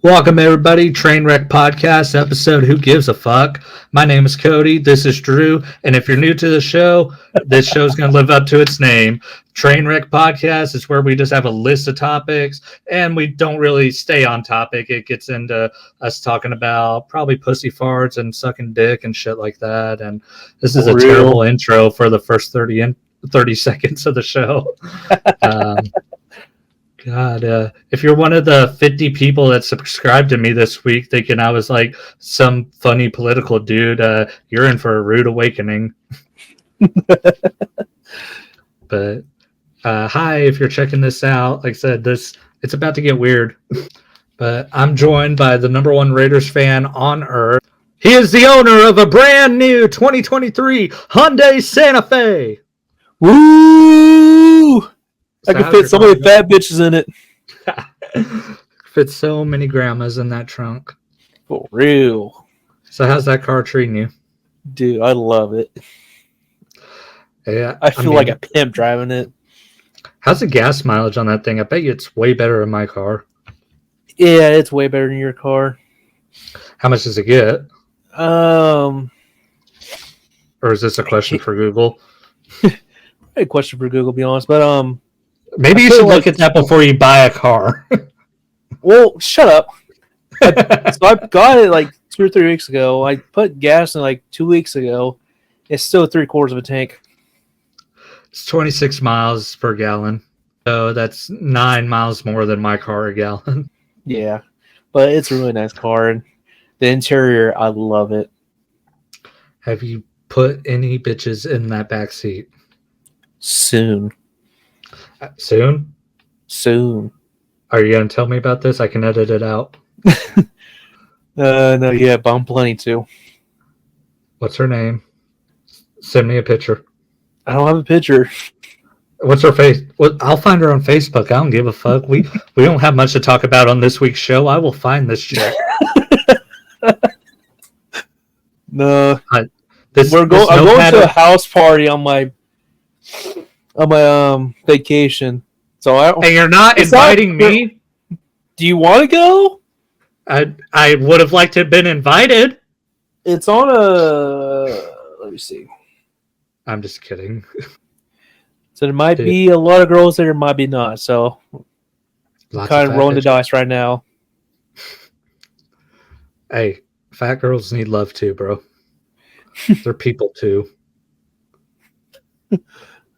Welcome, everybody. Trainwreck Podcast episode Who Gives a Fuck? My name is Cody. This is Drew. And if you're new to the show, this show's going to live up to its name. Trainwreck Podcast is where we just have a list of topics and we don't really stay on topic. It gets into us talking about probably pussy farts and sucking dick and shit like that. And this is a terrible intro for the first 30 seconds of the show. God, if you're one of the 50 people that subscribed to me this week thinking I was like some funny political dude, you're in for a rude awakening. But hi, if you're checking this out, like I said, it's about to get weird. But I'm joined by the number one Raiders fan on earth. He is the owner of a brand new 2023 Hyundai Santa Fe. Woo! I can fit so many fat bitches in it. Fit so many grandmas in that trunk. For real. So how's that car treating you? Dude, I love it. Yeah, I feel like a pimp driving it. How's the gas mileage on that thing? I bet you it's way better than my car. Yeah, it's way better than your car. How much does it get? Or is this a question for Google? A question for Google, to be honest. But maybe you should look at that before you buy a car. Well, shut up. So I got it like 2 or 3 weeks ago. I put gas in like 2 weeks ago. It's still 3/4 of a tank. It's 26 miles per gallon. So that's 9 miles more than my car a gallon. Yeah. But it's a really nice car. And the interior, I love it. Have you put any bitches in that back seat? Soon. Soon? Are you going to tell me about this? I can edit it out. No, yeah, but I'm planning to. What's her name? Send me a picture. I don't have a picture. What's her face? Well, I'll find her on Facebook. I don't give a fuck. We don't have much to talk about on this week's show. I will find this chick. No. I'm going to a house party on my vacation. So and you're not inviting me? Do you want to go? I would have liked to have been invited. It's on a... Let me see. I'm just kidding. So there might be a lot of girls there, might be not. So kind of rolling the dice right now. Hey, fat girls need love too, bro. They're people too.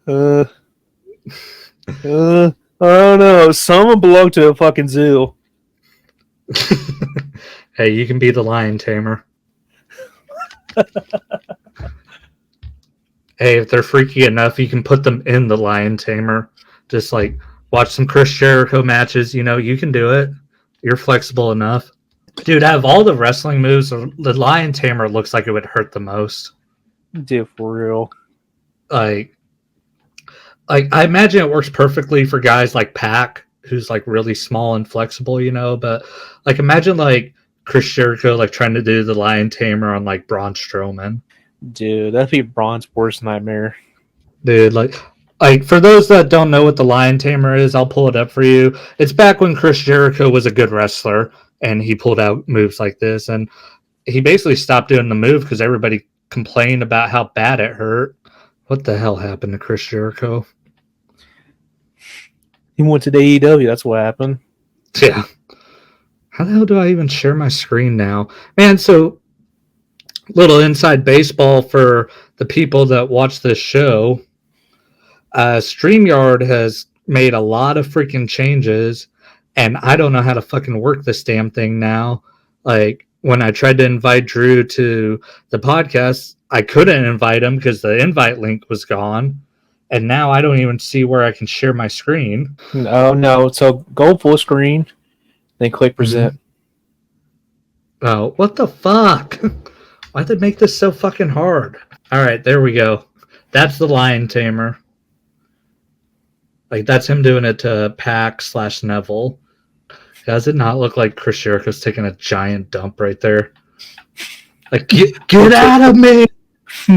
I don't know. Someone belong to a fucking zoo. Hey, you can be the lion tamer. Hey, if they're freaky enough, you can put them in the lion tamer. Just like watch some Chris Jericho matches. You know, you can do it. You're flexible enough. Dude, out of all the wrestling moves, the lion tamer looks like it would hurt the most. Dude, for real. Like I imagine it works perfectly for guys like Pac, who's like really small and flexible, you know, but like imagine like Chris Jericho like trying to do the lion tamer on like Braun Strowman. Dude, that'd be Braun's worst nightmare. Dude, like for those that don't know what the lion tamer is, I'll pull it up for you. It's back when Chris Jericho was a good wrestler and he pulled out moves like this, and he basically stopped doing the move because everybody complained about how bad it hurt. What the hell happened to Chris Jericho? He went to the AEW. That's what happened. Yeah. How the hell do I even share my screen now? Man, so little inside baseball for the people that watch this show. StreamYard has made a lot of freaking changes, and I don't know how to fucking work this damn thing now. Like, when I tried to invite Drew to the podcast, I couldn't invite him because the invite link was gone. And now I don't even see where I can share my screen. No. So go full screen, then click present. Oh, what the fuck? Why'd they make this so fucking hard? All right, there we go. That's the lion tamer. Like, that's him doing it to Pac/Neville. Does it not look like Chris Jericho's taking a giant dump right there? Like, get out of me!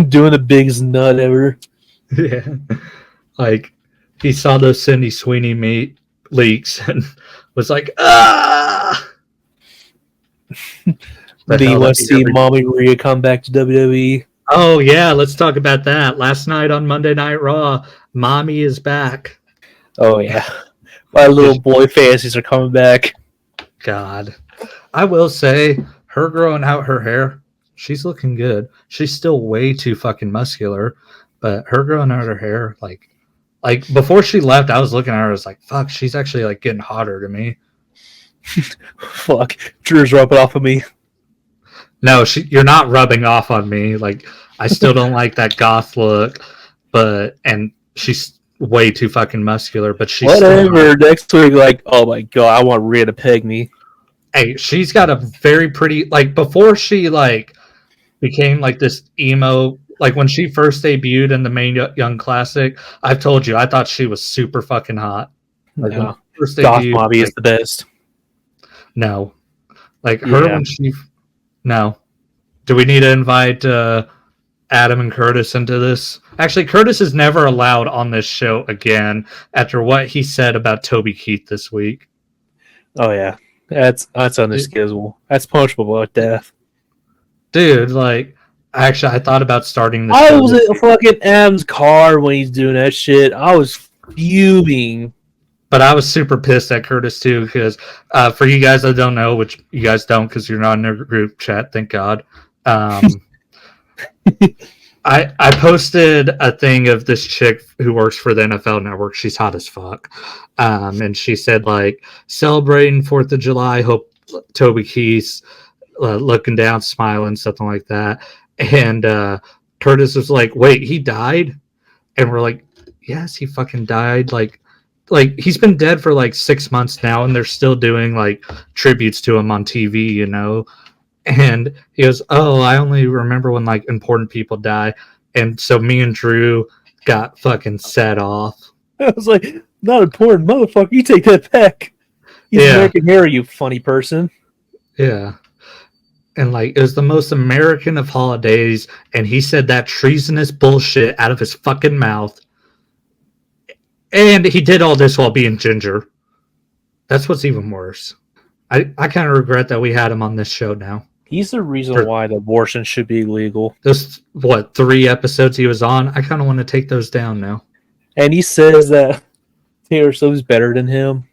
Doing the biggest nut ever. Yeah. Like, he saw those Cindy Sweeney leaks and was like, ah! But Do you hell, want that'd to be see every- Mommy Rhea come back to WWE? Oh yeah, let's talk about that. Last night on Monday Night Raw, Mommy is back. Oh yeah, my little boy fantasies are coming back. God, I will say, her growing out her hair, she's looking good. She's still way too fucking muscular, but her growing out her hair, like before she left, I was looking at her, I was like, fuck, she's actually like getting hotter to me. Fuck, Drew's rubbing off of me. No, you're not rubbing off on me. Like, I still don't like that goth look, and she's way too fucking muscular, but she's Whatever. still, Next week, like, oh my god, I want Rhea to peg me. hey, she's got a very pretty, like, before she like became like this emo, like when she first debuted in the Main Young Classic, I've told you I thought she was super fucking hot. Like when No, she first Goth debuted, Mommy like, is the best. no, like her Yeah. when she, no. Do we need to invite Adam and Curtis into this? Actually, Curtis is never allowed on this show again after what he said about Toby Keith this week. Oh yeah, that's unexcusable. That's punishable by death. Dude, like, actually, I thought about starting the I show. was in fucking Adam's car when he's doing that shit. I was fuming. But I was super pissed at Curtis too, because for you guys that don't know, which you guys don't because you're not in a group chat, thank God. I posted a thing of this chick who works for the NFL Network. She's hot as fuck, and she said like celebrating 4th of July. Hope Toby Keith's looking down, smiling, something like that. And Curtis was like, "Wait, he died?" And we're like, "Yes, he fucking died." Like he's been dead for like 6 months now, and they're still doing like tributes to him on TV, you know. And he goes, "Oh, I only remember when like important people die." And so me and Drew got fucking set off. I was like, not important, motherfucker. You take that back. He's Yeah. American Hero, you funny person. Yeah. And like it was the most American of holidays, and he said that treasonous bullshit out of his fucking mouth. And he did all this while being ginger. That's what's even worse. I kind of regret that we had him on this show now. He's the reason why the abortion should be legal. Those, 3 episodes he was on? I kind of want to take those down now. And he says that Taylor Swift's better than him.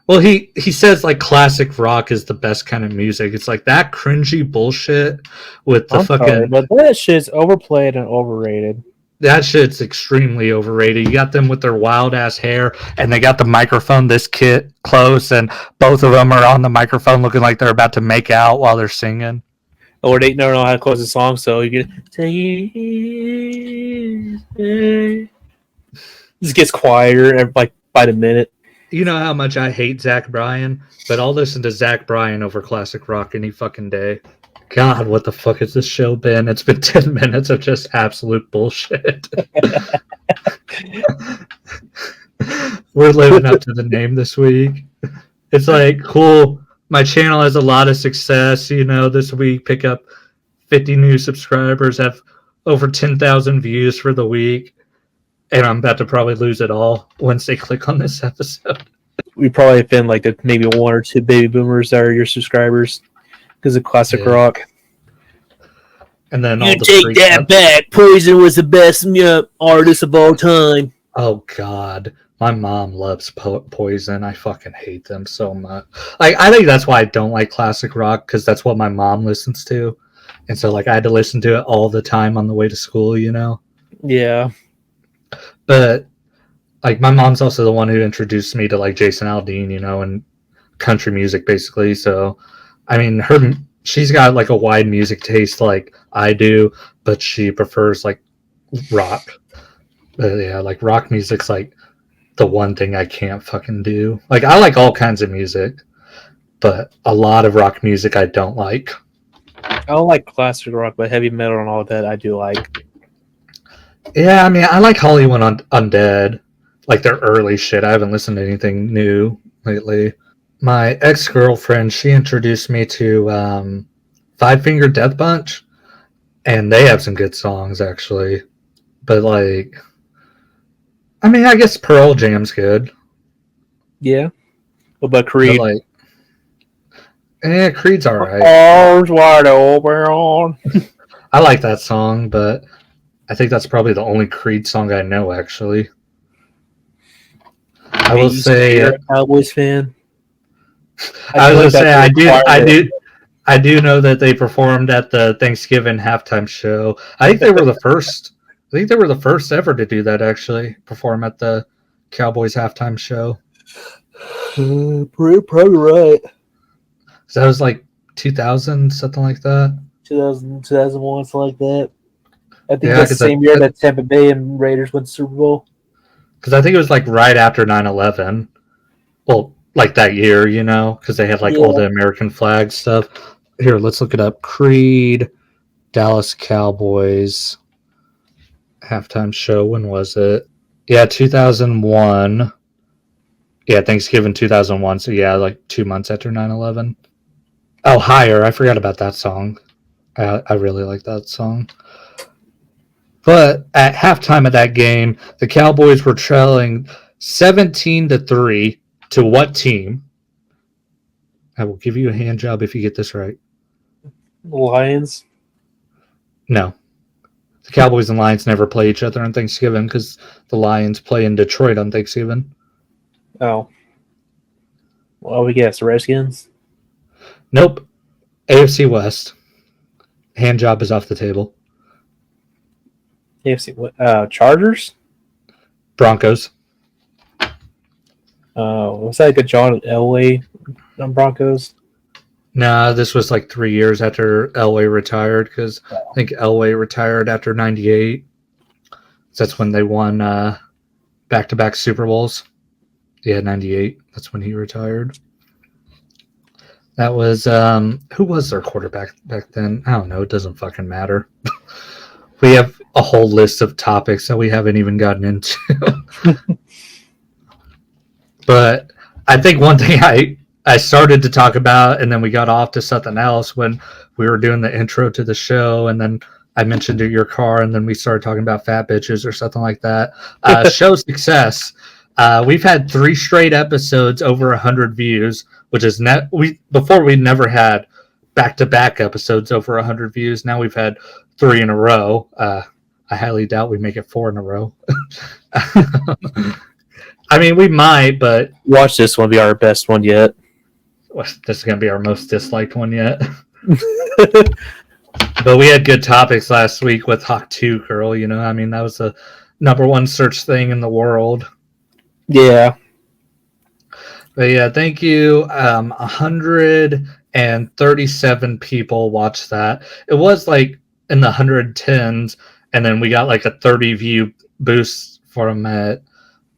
Well, he says like classic rock is the best kind of music. It's like that cringy bullshit with the Sorry, but that shit's overplayed and overrated. That shit's extremely overrated. You got them with their wild ass hair, and they got the microphone this close, and both of them are on the microphone looking like they're about to make out while they're singing. Or they never know how to close the song, so you can take it. Just gets quieter like by the minute. You know how much I hate Zach Bryan, but I'll listen to Zach Bryan over classic rock any fucking day. God, what the fuck has this show been? It's been 10 minutes of just absolute bullshit. We're living up to the name this week. It's like, cool, my channel has a lot of success, you know, this week, pick up 50 new subscribers, have over 10,000 views for the week, and I'm about to probably lose it all once they click on this episode. We probably offend like maybe 1 or 2 baby boomers that are your subscribers because of classic rock. And then you take that back. Poison was the best artist of all time. Oh God, my mom loves Poison. I fucking hate them so much. Like, I think that's why I don't like classic rock, because that's what my mom listens to, and so like I had to listen to it all the time on the way to school, you know. Yeah. But like my mom's also the one who introduced me to like Jason Aldean, you know, and country music basically. So I mean, she's got like a wide music taste like I do, but she prefers like rock. Yeah, like rock music's like the one thing I can't fucking do. Like I like all kinds of music, but a lot of rock music I don't like. I don't like classic rock, but heavy metal and all that I do like. Yeah, I mean, I like Hollywood Undead, like their early shit. I haven't listened to anything new lately. My ex-girlfriend, she introduced me to Five Finger Death Punch, and they have some good songs, actually. But, like, I mean, I guess Pearl Jam's good. Yeah. What about Creed? But, like, Creed's all right. Arms wide open. I like that song, but I think that's probably the only Creed song I know, actually. I will say, you're a Cowboys fan. I was gonna say, I I do know that they performed at the Thanksgiving halftime show. I think they were the first. I think they were the first ever to do that. Actually, perform at the Cowboys halftime show. Probably right. So that was like 2000, something like that. 2001, something like that. I think Yeah, that's the same year that Tampa Bay and Raiders won the Super Bowl. Because I think it was like right after 9/11. Well, like that year, you know, because they had like all the American flag stuff. Here, let's look it up. Creed, Dallas Cowboys halftime show. When was it? Yeah, 2001. Yeah, Thanksgiving 2001. So yeah, like 2 months after 9/11. Oh, Higher. I forgot about that song. I really like that song. But at halftime of that game, the Cowboys were trailing 17-3 to what team? I will give you a hand job if you get this right. Lions? No. The Cowboys and Lions never play each other on Thanksgiving because the Lions play in Detroit on Thanksgiving. Oh. Well, we guess the Redskins? Nope. AFC West. Hand job is off the table. AFC Chargers? Broncos. Was that like a John Elway on Broncos? Nah, this was like 3 years after Elway retired because I think Elway retired after 98. That's when they won back-to-back Super Bowls. Yeah, 98. That's when he retired. That was who was their quarterback back then? I don't know. It doesn't fucking matter. We have a whole list of topics that we haven't even gotten into. But I think one thing I started to talk about, and then we got off to something else when we were doing the intro to the show, and then I mentioned your car, and then we started talking about fat bitches or something like that. Show success. We've had 3 straight episodes over 100 views, which is before we never had back-to-back episodes over 100 views. Now we've had 3 in a row. I highly doubt we make it 4 in a row. I mean, we might, but watch this one be our best one yet. This is going to be our most disliked one yet. But we had good topics last week with Tuah Girl. You know, I mean, that was the #1 search thing in the world. Yeah. But yeah, thank you. 137 people watched that. It was like in the 110s, and then we got like a 30 view boost from it.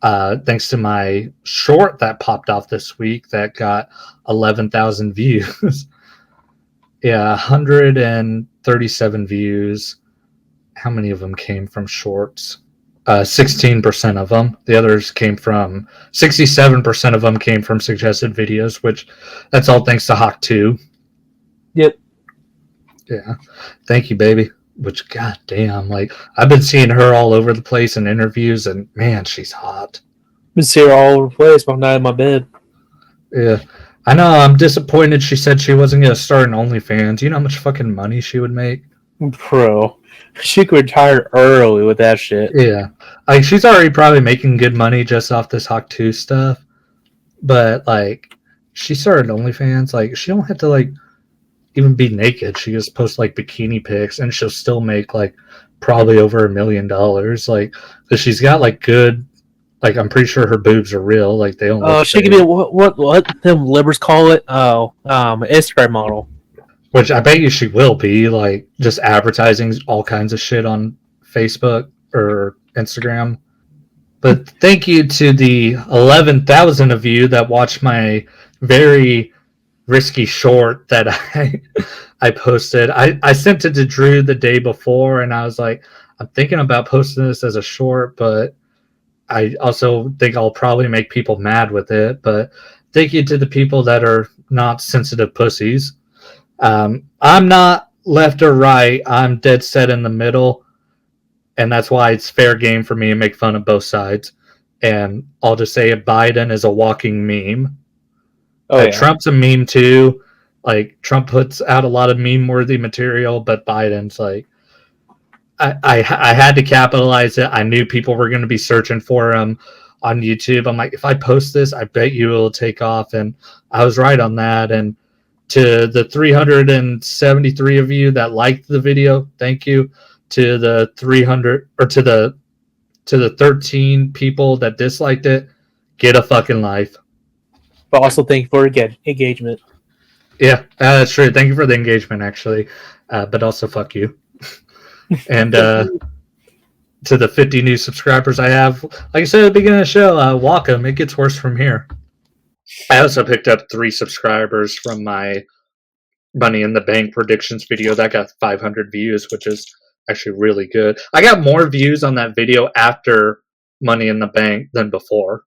Thanks to my short that popped off this week that got 11,000 views. Yeah, 137 views. How many of them came from shorts? 16% of them. The others came from 67% of them came from suggested videos, which that's all thanks to Hawk2. Yep. Yeah. Thank you, baby. Which, goddamn, like I've been seeing her all over the place in interviews, and man, she's hot. Been seeing her all over the place, but I'm not in my bed. Yeah, I know. I'm disappointed. She said she wasn't gonna start an OnlyFans. You know how much fucking money she would make, bro. She could retire early with that shit. Yeah, like she's already probably making good money just off this Hawk2 stuff. But like, she started OnlyFans. Like, she don't have to like even be naked. She just posts like bikini pics, and she'll still make like probably over $1 million. Like, because she's got like good. Like, I'm pretty sure her boobs are real. Like, they don't. Oh, she could be what them liberals call it. Oh, Instagram model. Which I bet you she will be. Like, just advertising all kinds of shit on Facebook or Instagram. But thank you to the 11,000 of you that watched my very risky short that I posted. I sent it to Drew the day before, and I was like, I'm thinking about posting this as a short, but I also think I'll probably make people mad with it. But thank you to the people that are not sensitive pussies. I'm not left or right. I'm dead set in the middle, and that's why it's fair game for me to make fun of both sides. And I'll just say Biden is a walking meme. Oh, yeah. Trump's a meme too. Like Trump puts out a lot of meme-worthy material, but Biden's like, I had to capitalize it. I knew people were going to be searching for him on YouTube. I'm like, if I post this, I bet you it'll take off, and I was right on that. And to the 373 of you that liked the video, thank you. To the 300 or to the 13 people that disliked it, get a fucking life. But also thank you for engagement. Yeah, that's true. Thank you for the engagement, actually, but also fuck you. And to the 50 new subscribers I have, like I said at the beginning of the show, welcome. It gets worse from here. I also picked up 3 subscribers from my Money in the Bank predictions video. That got 500 views, which is actually really good. I got more views on that video after Money in the Bank than before.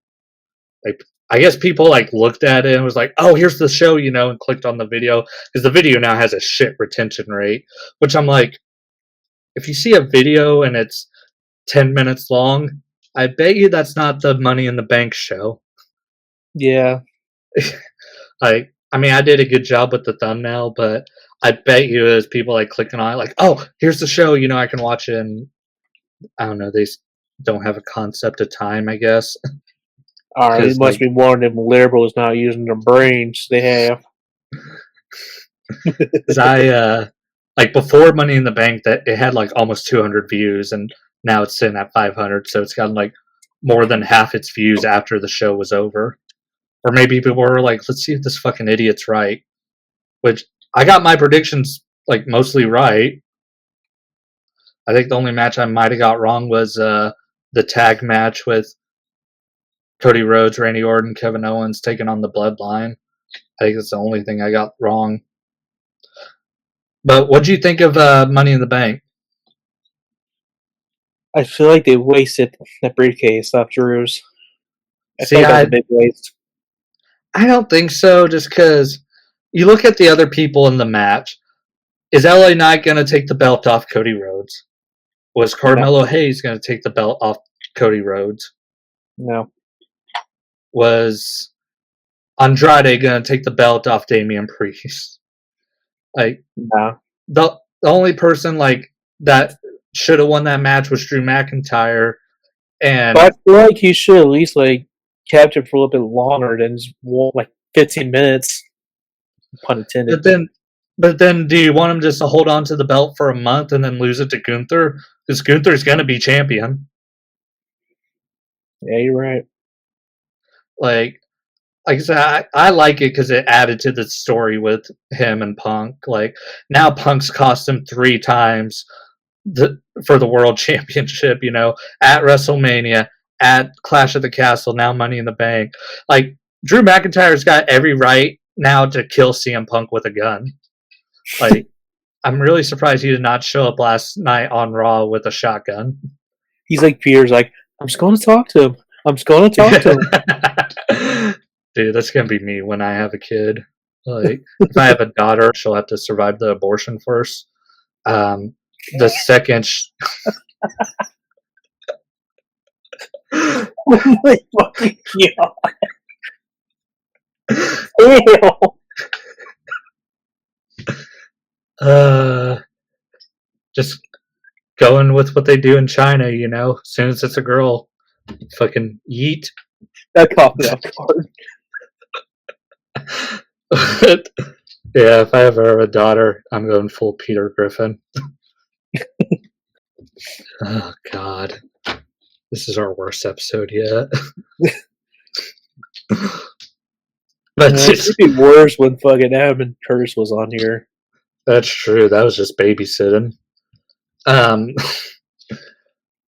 Like, I guess people like looked at it and was like, "Oh, here's the show," and clicked on the video because the video now has a shit retention rate. Which I'm like, if you see a video and it's 10 minutes long, I bet you that's not the Money in the Bank show. Yeah. I mean, I did a good job with the thumbnail, but I bet you as people like clicking on it, like, oh, here's the show, I can watch it. And I don't know, they don't have a concept of time, I guess. All right, it must be one of them liberals not using their brains they have. Because I, like before Money in the Bank, that it had like almost 200 views, and now it's sitting at 500, so it's gotten like more than half its views after the show was over. Or maybe people were like, let's see if this fucking idiot's right. Which, I got my predictions like mostly right. I think the only match I might have got wrong was the tag match with Cody Rhodes, Randy Orton, Kevin Owens taking on the Bloodline. I think that's the only thing I got wrong. But what do you think of Money in the Bank? I feel like they wasted that briefcase off Drew's. I See, feel like that was a big waste. I don't think so, just because you look at the other people in the match. Is LA Knight going to take the belt off Cody Rhodes? Was Carmelo Hayes going to take the belt off Cody Rhodes? No. Was Andrade going to take the belt off Damian Priest? Like, no. The only person like that should have won that match was Drew McIntyre. And but I feel like he should at least like kept it for a little bit longer than like 15 minutes. Pun intended. But then, do you want him just to hold on to the belt for a month and then lose it to Gunther? Because Gunther's going to be champion. Yeah, you're right. Like I said, I like it because it added to the story with him and Punk. Like, now Punk's cost him 3 times for the World Championship, at WrestleMania, at Clash of the Castle, now Money in the Bank. Like, Drew McIntyre's got every right now to kill CM Punk with a gun. Like, I'm really surprised he did not show up last night on Raw with a shotgun. He's like Peter's like, I'm just going to talk to him. I'm just going to talk to him. Dude, that's going to be me when I have a kid. Like, if I have a daughter, she'll have to survive the abortion first. The second... Oh my fucking God. Ew. Just going with what they do in China, As soon as it's a girl, fucking yeet. That caught me off guard. Yeah, if I ever have a daughter, I'm going full Peter Griffin. Oh, God. This is our worst episode yet. But it would be worse when fucking Adam and Curtis was on here. That's true. That was just babysitting.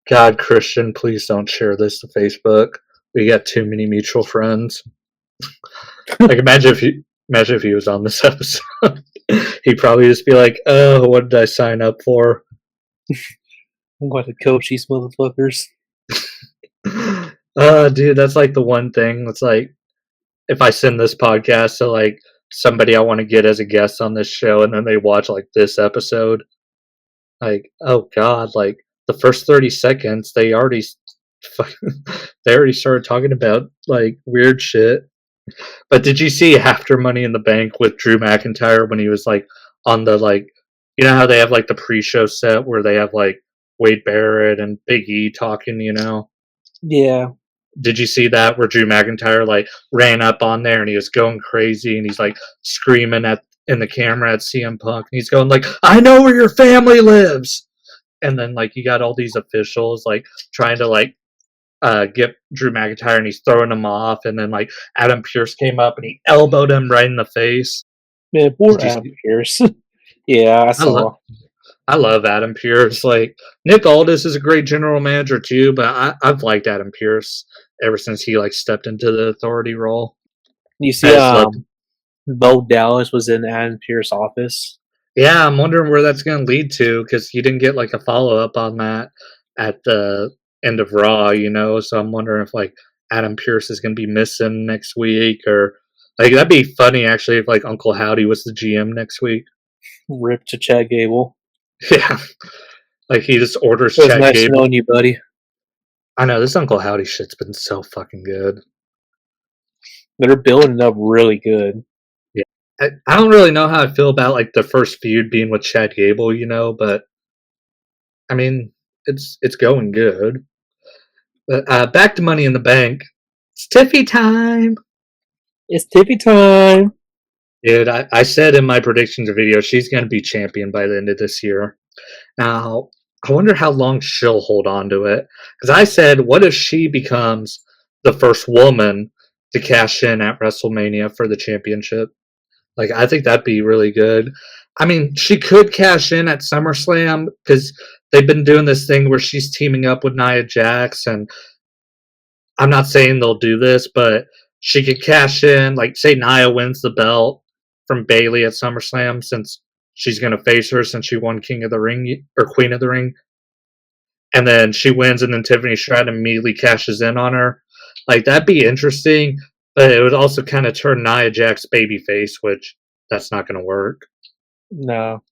God, Christian, please don't share this to Facebook. We got too many mutual friends. Like, imagine if he was on this episode. He'd probably just be like, "Oh, what did I sign up for?" I'm going to coach these motherfuckers. Dude, that's like the one thing. It's like, if I send this podcast to like somebody I want to get as a guest on this show, and then they watch like this episode, like, oh God, like the first 30 seconds, they already started talking about like weird shit. But did you see after Money in the Bank with Drew McIntyre when he was like on the like, you know how they have like the pre-show set where they have like Wade Barrett and Big E talking, you know? Yeah. Did you see that where Drew McIntyre like ran up on there and he was going crazy and he's like screaming at in the camera at CM Punk and he's going like, "I know where your family lives." And then like you got all these officials like trying to like get Drew McIntyre and he's throwing him off and then like Adam Pearce came up and he elbowed him right in the face. Man, poor Did you Adam see? Pearce. Yeah, I I love saw. I love Adam Pearce. Like Nick Aldis is a great general manager too, but I've liked Adam Pearce ever since he like stepped into the authority role. You see, I just love. Bo Dallas was in Adam Pearce's office. Yeah, I'm wondering where that's going to lead to because you didn't get like a follow up on that at the end of Raw, you know. So I'm wondering if like Adam Pearce is going to be missing next week, or like that'd be funny actually if like Uncle Howdy was the GM next week. Rip to Chad Gable. Yeah, like he just orders It was Chad nice Gable. knowing you, buddy. I know this Uncle Howdy shit's been so fucking good. They're building it up really good. Yeah, I don't really know how I feel about like the first feud being with Chad Gable, you know, but I mean it's going good. But back to Money in the Bank. It's Tiffy time. It's Tippy time. Dude, I said in my predictions video she's going to be champion by the end of this year. Now, I wonder how long she'll hold on to it. Because I said, what if she becomes the first woman to cash in at WrestleMania for the championship? Like, I think that'd be really good. I mean, she could cash in at SummerSlam because they've been doing this thing where she's teaming up with Nia Jax, and I'm not saying they'll do this, but she could cash in. Like, say Nia wins the belt from Bayley at SummerSlam, since she's going to face her since she won King of the Ring or Queen of the Ring, and then she wins, and then Tiffany Stratton immediately cashes in on her. Like, that'd be interesting, but it would also kind of turn Nia Jax babyface, which that's not going to work. No.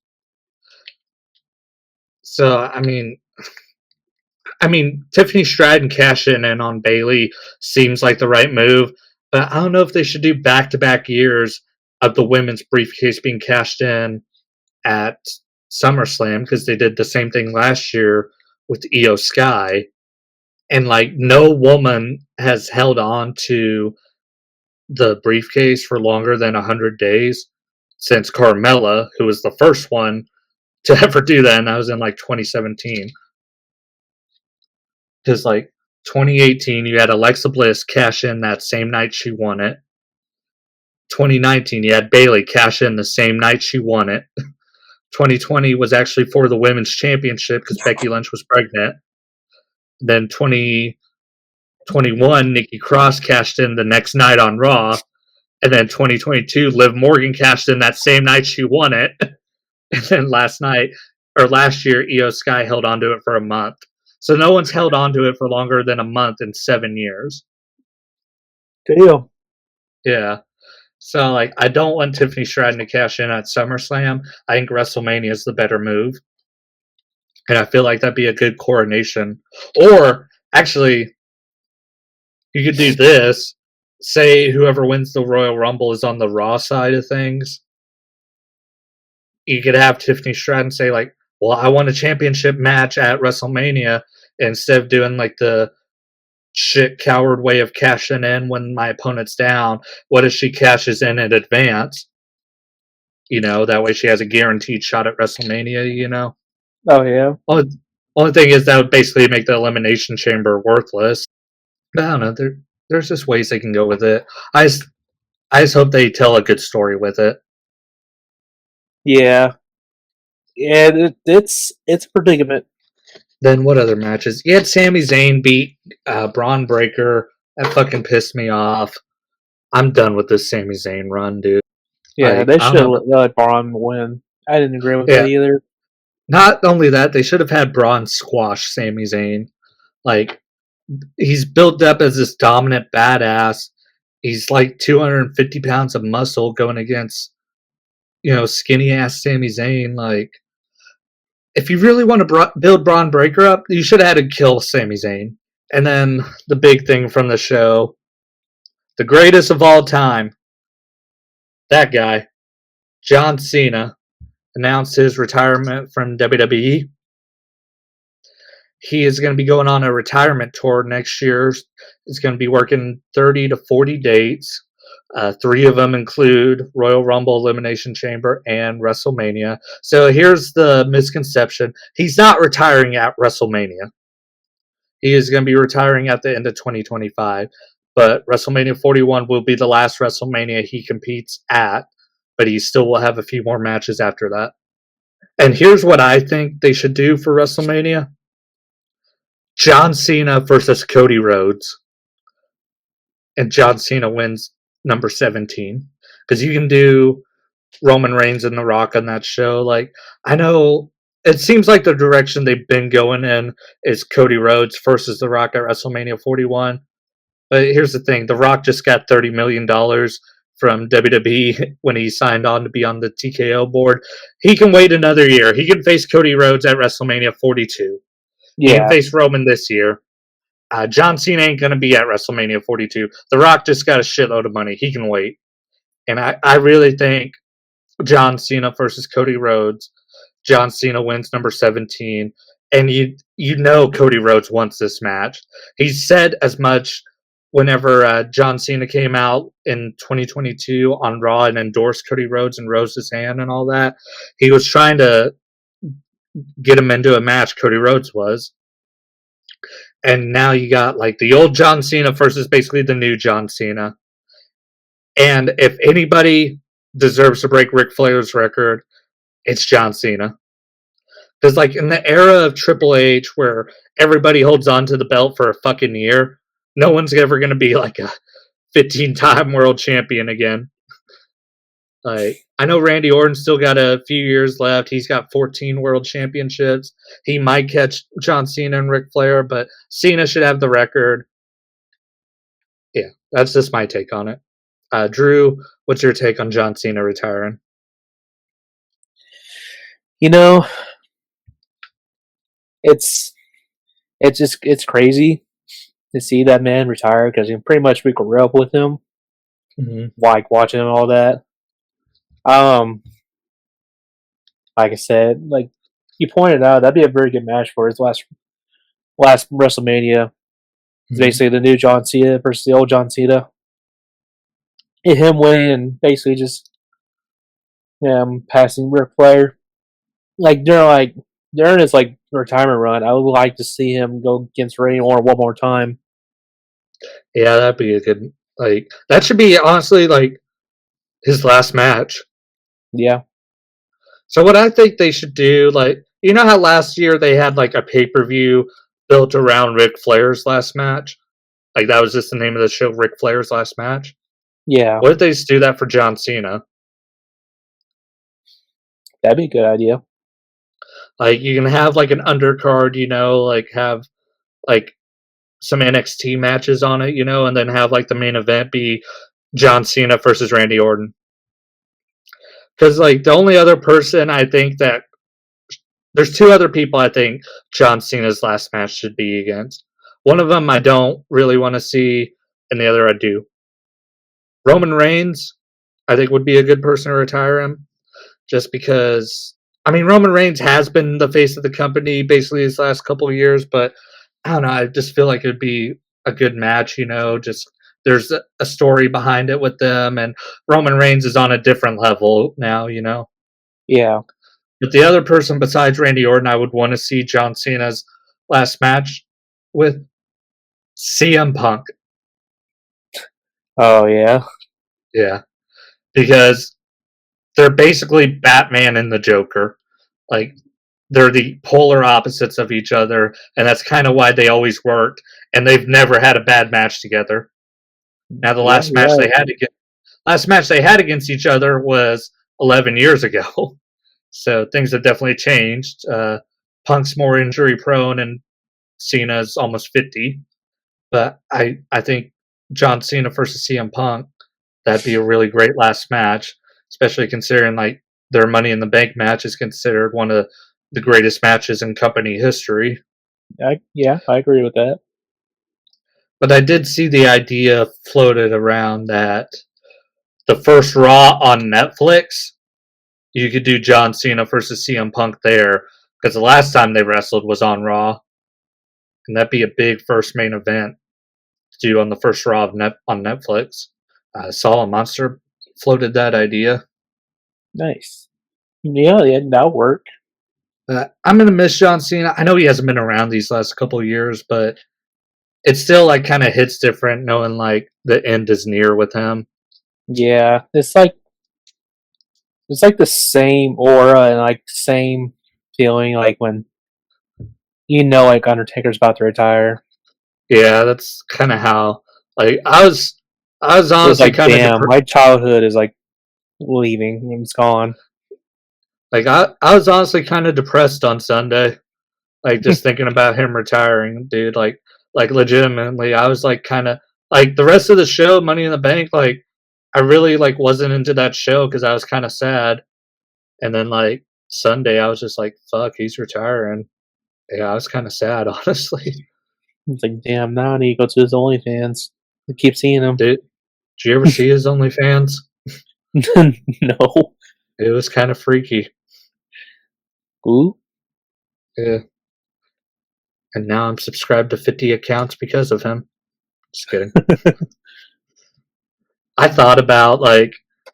So, I mean, Tiffany Stratton cashing in on Bayley seems like the right move, but I don't know if they should do back-to-back years of the women's briefcase being cashed in at SummerSlam because they did the same thing last year with Io Sky, and like no woman has held on to the briefcase for longer than 100 days since Carmella, who was the first one to ever do that, and that was in like 2017. Because like 2018, you had Alexa Bliss cash in that same night she won it. 2019, you had Bayley cash in the same night she won it. 2020 was actually for the women's championship because Becky Lynch was pregnant. Then 2021, Nikki Cross cashed in the next night on Raw. And then 2022, Liv Morgan cashed in that same night she won it. And then last year, Io Sky held onto it for a month. So no one's held onto it for longer than a month in 7 years. Damn. Yeah. So like I don't want Tiffany Stratton to cash in at SummerSlam. I think WrestleMania is the better move. And I feel like that'd be a good coronation. Or actually, you could do this. Say whoever wins the Royal Rumble is on the Raw side of things. You could have Tiffany Stratton say like, "Well, I won a championship match at WrestleMania," instead of doing like the shit coward way of cashing in when my opponent's down. What if she cashes in advance? You know, that way she has a guaranteed shot at WrestleMania, you know? Oh yeah. Only thing is that would basically make the Elimination Chamber worthless. But I don't know. There's just ways they can go with it. I just hope they tell a good story with it. Yeah. Yeah. It's a predicament. Then what other matches? You had Sami Zayn beat Braun Breaker. That fucking pissed me off. I'm done with this Sami Zayn run, dude. Yeah, Like, they I should don't have know. let Braun win. I didn't agree with Yeah. that either. Not only that, they should have had Braun squash Sami Zayn. Like, he's built up as this dominant badass. He's like 250 pounds of muscle going against, skinny ass Sami Zayn. Like, if you really want to build Braun Breaker up, you should have had to kill Sami Zayn. And then the big thing from the show, the greatest of all time, that guy, John Cena, announced his retirement from WWE. He is going to be going on a retirement tour next year. He's going to be working 30 to 40 dates. 3 of them include Royal Rumble, Elimination Chamber, and WrestleMania. So here's the misconception. He's not retiring at WrestleMania. He is going to be retiring at the end of 2025. But WrestleMania 41 will be the last WrestleMania he competes at. But he still will have a few more matches after that. And here's what I think they should do for WrestleMania. John Cena versus Cody Rhodes. And John Cena wins number 17. Because you can do Roman Reigns and The Rock on that show. Like, I know it seems like the direction they've been going in is Cody Rhodes versus The Rock at WrestleMania 41. But here's the thing. The Rock just got $30 million from WWE when he signed on to be on the TKO board. He can wait another year. He can face Cody Rhodes at WrestleMania 42. He can face Roman this year. John Cena ain't going to be at WrestleMania 42. The Rock just got a shitload of money. He can wait. And I really think John Cena versus Cody Rhodes. John Cena wins number 17. And you know Cody Rhodes wants this match. He said as much whenever John Cena came out in 2022 on Raw and endorsed Cody Rhodes and rose his hand and all that. He was trying to get him into a match, Cody Rhodes was. And now you got like the old John Cena versus basically the new John Cena. And if anybody deserves to break Ric Flair's record, it's John Cena. Because like in the era of Triple H where everybody holds on to the belt for a fucking year, no one's ever going to be like a 15-time world champion again. Like, I know Randy Orton still got a few years left. He's got 14 world championships. He might catch John Cena and Ric Flair, but Cena should have the record. Yeah, that's just my take on it. Drew, what's your take on John Cena retiring? You know, it's crazy to see that man retire because pretty much we grew up with him, like watching him all that. Like I said, like you pointed out, that'd be a very good match for his last WrestleMania. It's basically the new John Cena versus the old John Cena. And him winning and basically just passing Ric Flair. Like during his like retirement run, I would like to see him go against Randy Orton one more time. Yeah, that'd be a good that should be honestly like his last match. Yeah. So what I think they should do, like, you know how last year they had like a pay-per-view built around Ric Flair's last match? Like that was just the name of the show, Ric Flair's last match? Yeah. What if they just do that for John Cena? That'd be a good idea. Like you can have like an undercard, like have like some NXT matches on it, and then have like the main event be John Cena versus Randy Orton. Because like the only other person I think that there's 2 other people I think John Cena's last match should be against. One of them I don't really want to see, and the other I do. Roman Reigns, I think would be a good person to retire him, just because. I mean, Roman Reigns has been the face of the company basically his last couple of years, but I don't know. I just feel like it'd be a good match, just there's a story behind it with them, and Roman Reigns is on a different level now, Yeah. But the other person besides Randy Orton I would want to see John Cena's last match with CM Punk. Oh, yeah? Yeah. Because they're basically Batman and the Joker. Like, they're the polar opposites of each other, and that's kind of why they always worked, and they've never had a bad match together. Now the last match they had against each other was 11 years ago. So things have definitely changed. Punk's more injury prone and Cena's almost 50. But I think John Cena versus CM Punk, that'd be a really great last match, especially considering like their Money in the Bank match is considered one of the greatest matches in company history. I agree with that. But I did see the idea floated around that the first Raw on Netflix, you could do John Cena versus CM Punk there, because the last time they wrestled was on Raw, and that'd be a big first main event to do on the first Raw on Netflix. Solid Monster floated that idea. Nice. Yeah, that'll work. I'm gonna miss John Cena. I know he hasn't been around these last couple of years, but it still like kind of hits different knowing like the end is near with him. Yeah, it's like the same aura and like same feeling like when like Undertaker's about to retire. Yeah, that's kind of how like I was honestly like, kind of damn, my childhood is like leaving. It's gone. Like I was honestly kind of depressed on Sunday, like just thinking about him retiring, dude. Like legitimately, I was like kind of like the rest of the show, Money in the Bank. Like I really like wasn't into that show because I was kind of sad, and then like Sunday, I was just like, fuck, he's retiring. Yeah, I was kind of sad, honestly. It's like, damn, now I need to go to his OnlyFans. I keep seeing him. Did you ever see his OnlyFans? No. It was kind of freaky. Ooh. Yeah. And now I'm subscribed to 50 accounts because of him. Just kidding. I thought about like,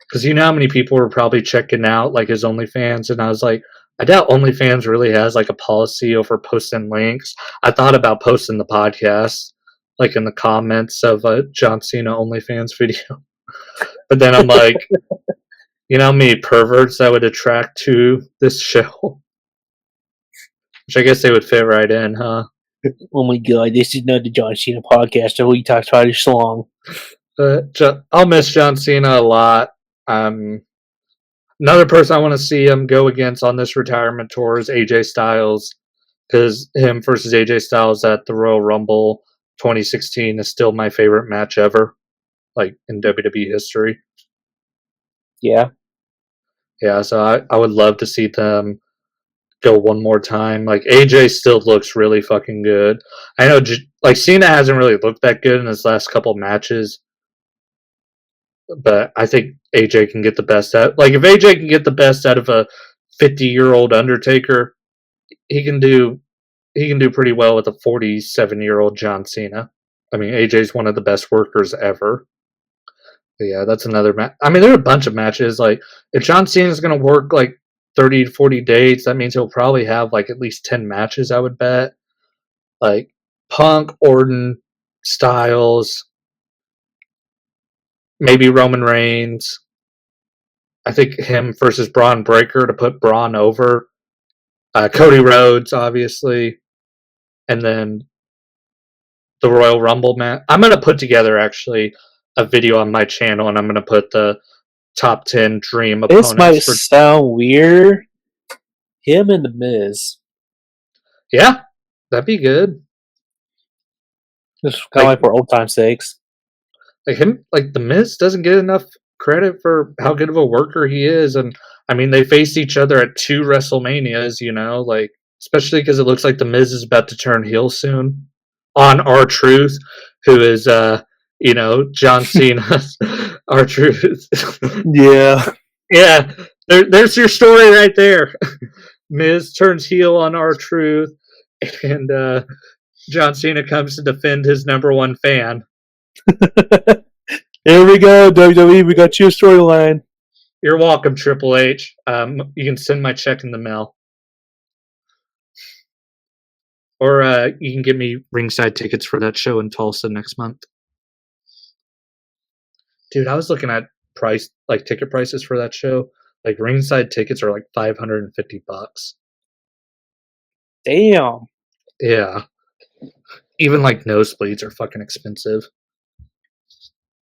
because you know how many people were probably checking out like his OnlyFans, and I was like, I doubt OnlyFans really has like a policy over posting links. I thought about posting the podcast like in the comments of a John Cena OnlyFans video, but then I'm like, you know how many perverts that would attract to this show? Which I guess they would fit right in, huh? Oh my god, this is not the John Cena podcast. We talk about this long. I'll miss John Cena a lot. Another person I want to see him go against on this retirement tour is AJ Styles, because him versus AJ Styles at the Royal Rumble 2016 is still my favorite match ever, like in WWE history. Yeah. Yeah, so I would love to see them go one more time. Like AJ still looks really fucking good. I know like Cena hasn't really looked that good in his last couple matches, but I think AJ can get the best out. Like if AJ can get the best out of a 50-year-old Undertaker, he can do pretty well with a 47-year-old John Cena. I mean, AJ's one of the best workers ever. But yeah, that's another match. I mean, there are a bunch of matches. Like if John Cena's going to work like 30 to 40 dates, that means he'll probably have like at least 10 matches, I would bet. Like Punk, Orton, Styles, maybe Roman Reigns. I think him versus Braun Breaker to put Braun over. Cody Rhodes, obviously. And then the Royal Rumble match. I'm going to put together, actually, a video on my channel, and I'm going to put the top 10 dream opponents. This might sound weird. Him and The Miz. Yeah, that'd be good. Just kind of like for old time's sakes. Like him, like The Miz doesn't get enough credit for how good of a worker he is, and I mean they faced each other at 2 WrestleManias, you know, like especially because it looks like The Miz is about to turn heel soon on R-Truth, who is you know, John Cena's R-Truth. Yeah. Yeah, there's your story right there. Miz turns heel on R-Truth, and John Cena comes to defend his number one fan. Here we go, WWE. We got your storyline. You're welcome, Triple H. You can send my check in the mail. Or you can get me ringside tickets for that show in Tulsa next month. Dude, I was looking at ticket prices for that show. Like ringside tickets are like $550. Damn. Yeah. Even like nosebleeds are fucking expensive.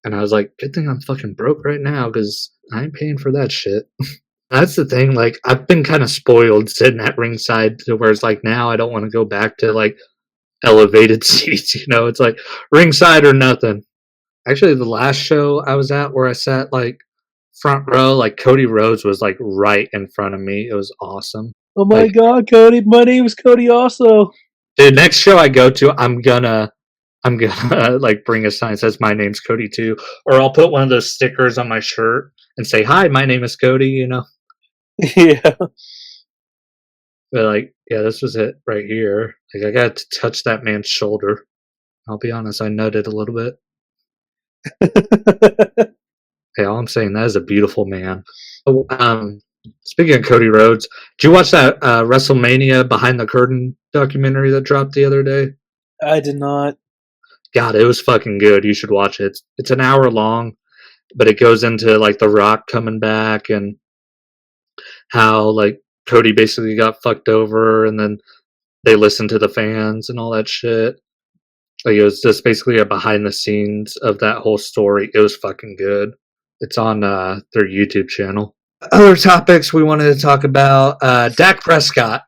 And I was like, good thing I'm fucking broke right now because I ain't paying for that shit. That's the thing. Like, I've been kind of spoiled sitting at ringside to where it's like now I don't want to go back to like elevated seats. You know, it's like ringside or nothing. Actually, the last show I was at where I sat like front row, like Cody Rhodes was like right in front of me. It was awesome. Oh my god, Cody. My name is Cody also. The next show I go to, I'm gonna I'm gonna like bring a sign that says my name's Cody too, or I'll put one of those stickers on my shirt and say, "Hi, my name is Cody." Yeah. But like, yeah, this was it right here. Like, I got to touch that man's shoulder. I'll be honest, I nutted a little bit. Hey, all I'm saying, that is a beautiful man. Oh, speaking of Cody Rhodes, did you watch that WrestleMania Behind the Curtain documentary that dropped the other day? I did not. God, it was fucking good. You should watch it. It's an hour long, but it goes into like The Rock coming back and how like Cody basically got fucked over, and then they listened to the fans and all that shit. Like, it was just basically a behind the scenes of that whole story. It was fucking good. It's on their YouTube channel. Other topics we wanted to talk about: Dak Prescott.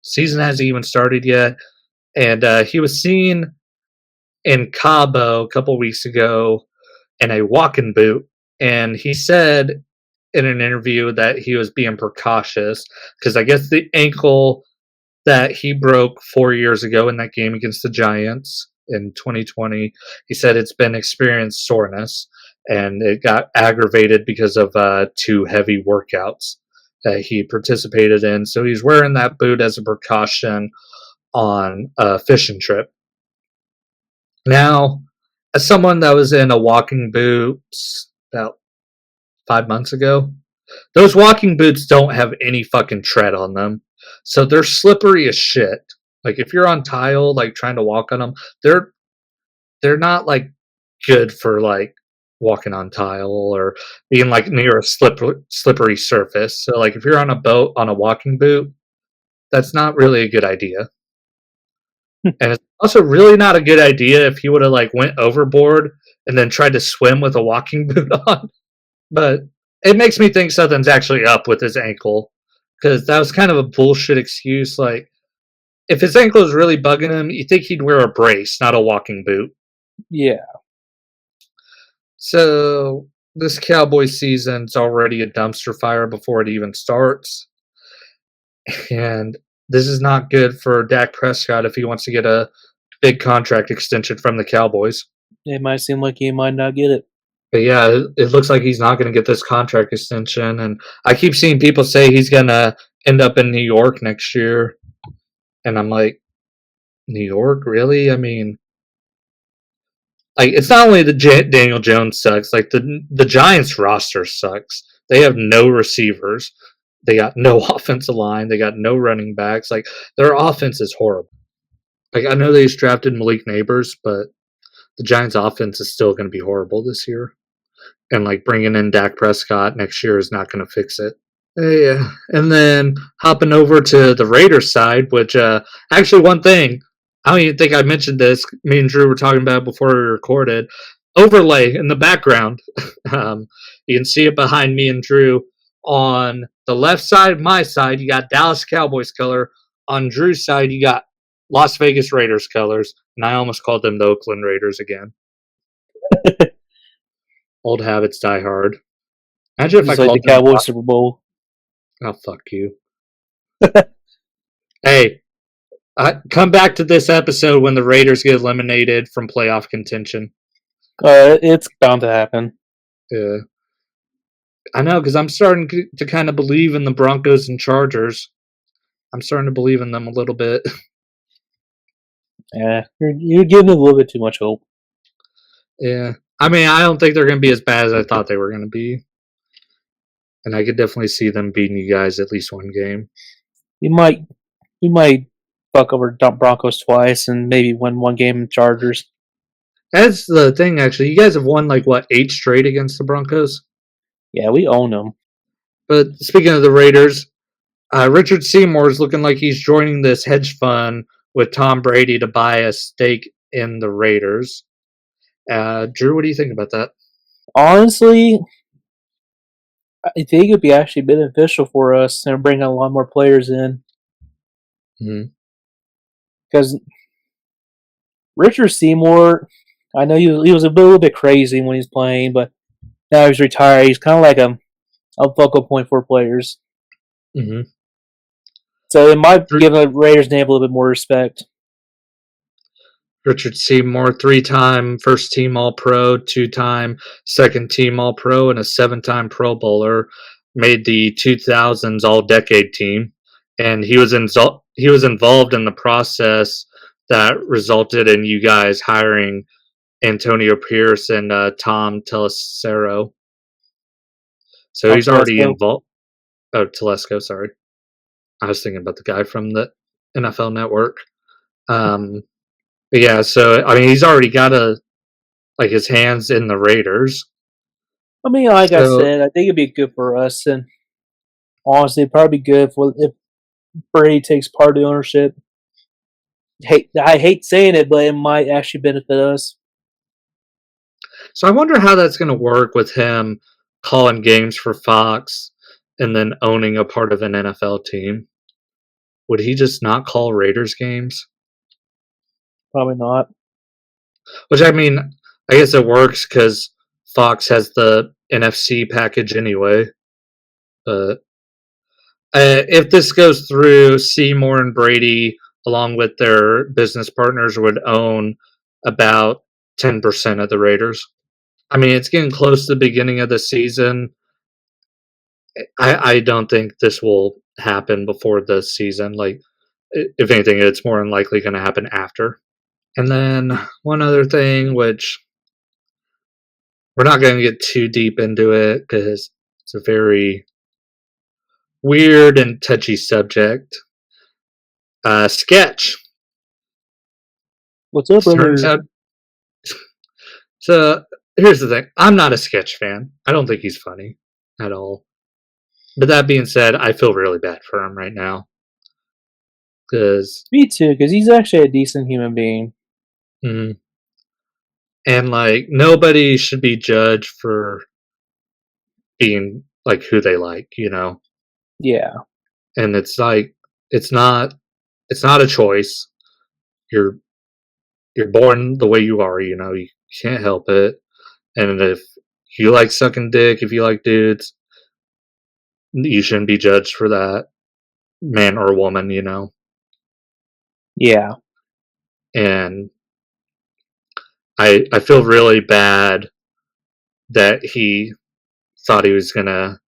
Season hasn't even started yet, and he was seen in Cabo a couple weeks ago in a walking boot, and he said in an interview that he was being precautious because I guess the ankle that he broke 4 years ago in that game against the Giants in 2020, he said it's been experienced soreness, and it got aggravated because of 2 heavy workouts that he participated in. So he's wearing that boot as a precaution on a fishing trip. Now, as someone that was in a walking boot about 5 months ago, those walking boots don't have any fucking tread on them. So they're slippery as shit. Like, if you're on tile, like trying to walk on them, they're not like good for like walking on tile or being like near a slippery surface. So like if you're on a boat on a walking boot, that's not really a good idea. And it's also really not a good idea if he would have like went overboard and then tried to swim with a walking boot on. But it makes me think something's actually up with his ankle, because that was kind of a bullshit excuse. Like, if his ankle is really bugging him, you think he'd wear a brace, not a walking boot. Yeah. So this Cowboys season's already a dumpster fire before it even starts. And this is not good for Dak Prescott if he wants to get a big contract extension from the Cowboys. It might seem like he might not get it. But yeah, it looks like he's not going to get this contract extension. And I keep seeing people say he's going to end up in New York next year. And I'm like, New York? Really? I mean, like, it's not only the Daniel Jones sucks, like the Giants roster sucks. They have no receivers. They got no offensive line. They got no running backs. Like, their offense is horrible. Like, I know they just drafted Malik Neighbors, but the Giants' offense is still going to be horrible this year. And like bringing in Dak Prescott next year is not going to fix it. Yeah, and then hopping over to the Raiders side, which actually one thing I don't even think I mentioned this. Me and Drew were talking about it before we recorded. Overlay in the background. You can see it behind me and Drew. On the left side, my side, you got Dallas Cowboys color. On Drew's side, you got Las Vegas Raiders colors, and I almost called them the Oakland Raiders again. Old habits die hard. Imagine if Just I like called the Cowboys Super Bowl. Oh, fuck you. Hey, come back to this episode when the Raiders get eliminated from playoff contention. It's bound to happen. Yeah. I know, because I'm starting to kind of believe in the Broncos and Chargers. I'm starting to believe in them a little bit. Yeah, you're giving a little bit too much hope. Yeah. I mean, I don't think they're going to be as bad as I thought they were going to be. And I could definitely see them beating you guys at least one game. We might fuck over Broncos twice and maybe win one game in Chargers. That's the thing, actually. You guys have won, like, what, 8 straight against the Broncos? Yeah, we own them. But speaking of the Raiders, Richard Seymour is looking like he's joining this hedge fund with Tom Brady to buy a stake in the Raiders. Drew, what do you think about that? Honestly, I think it would be actually beneficial for us and bring a lot more players in. Because Richard Seymour, I know he was a little bit crazy when he's playing, but now he's retired. He's kind of like a focal point for players. Mm-hmm. So it might give the Raiders name a little bit more respect. Richard Seymour, 3-time first team All Pro, 2-time second team All Pro, and a 7-time Pro Bowler. Made the 2000s All Decade team, and he was involved in the process that resulted in you guys hiring Antonio Pierce and Tom Telesero. So he's already Telesco. involved. Oh, Telesco, sorry. I was thinking about the guy from the NFL Network. Yeah, so I mean, he's already got his hands in the Raiders. I mean, like I So said, I think it'd be good for us, and honestly, it'd probably be good if Brady takes part of the ownership. I hate saying it, but it might actually benefit us. I wonder how that's going to work with him calling games for Fox and then owning a part of an NFL team. Would he just not call Raiders games? Probably not. Which, I mean, I guess it works because Fox has the NFC package anyway. But if this goes through, Seymour and Brady, along with their business partners, would own about 10% of the Raiders. I mean, it's getting close to the beginning of the season. I don't think this will happen before the season. Like, if anything, it's more than likely going to happen after. And then one other thing, which we're not going to get too deep into it because it's a very weird and touchy subject. Sketch. What's up, Turns brother? out. So here's the thing. I'm not a Sketch fan. I don't think he's funny at all. But that being said, I feel really bad for him right now. Because. Me too, because he's actually a decent human being. Mm, and like nobody should be judged for being like who they like, you know. Yeah. And it's like it's not a choice. You're born the way you are, you know. You can't help it. And if you like sucking dick, if you like dudes, you shouldn't be judged for that, man or woman, you know. Yeah. And I feel really bad that he thought he was gonna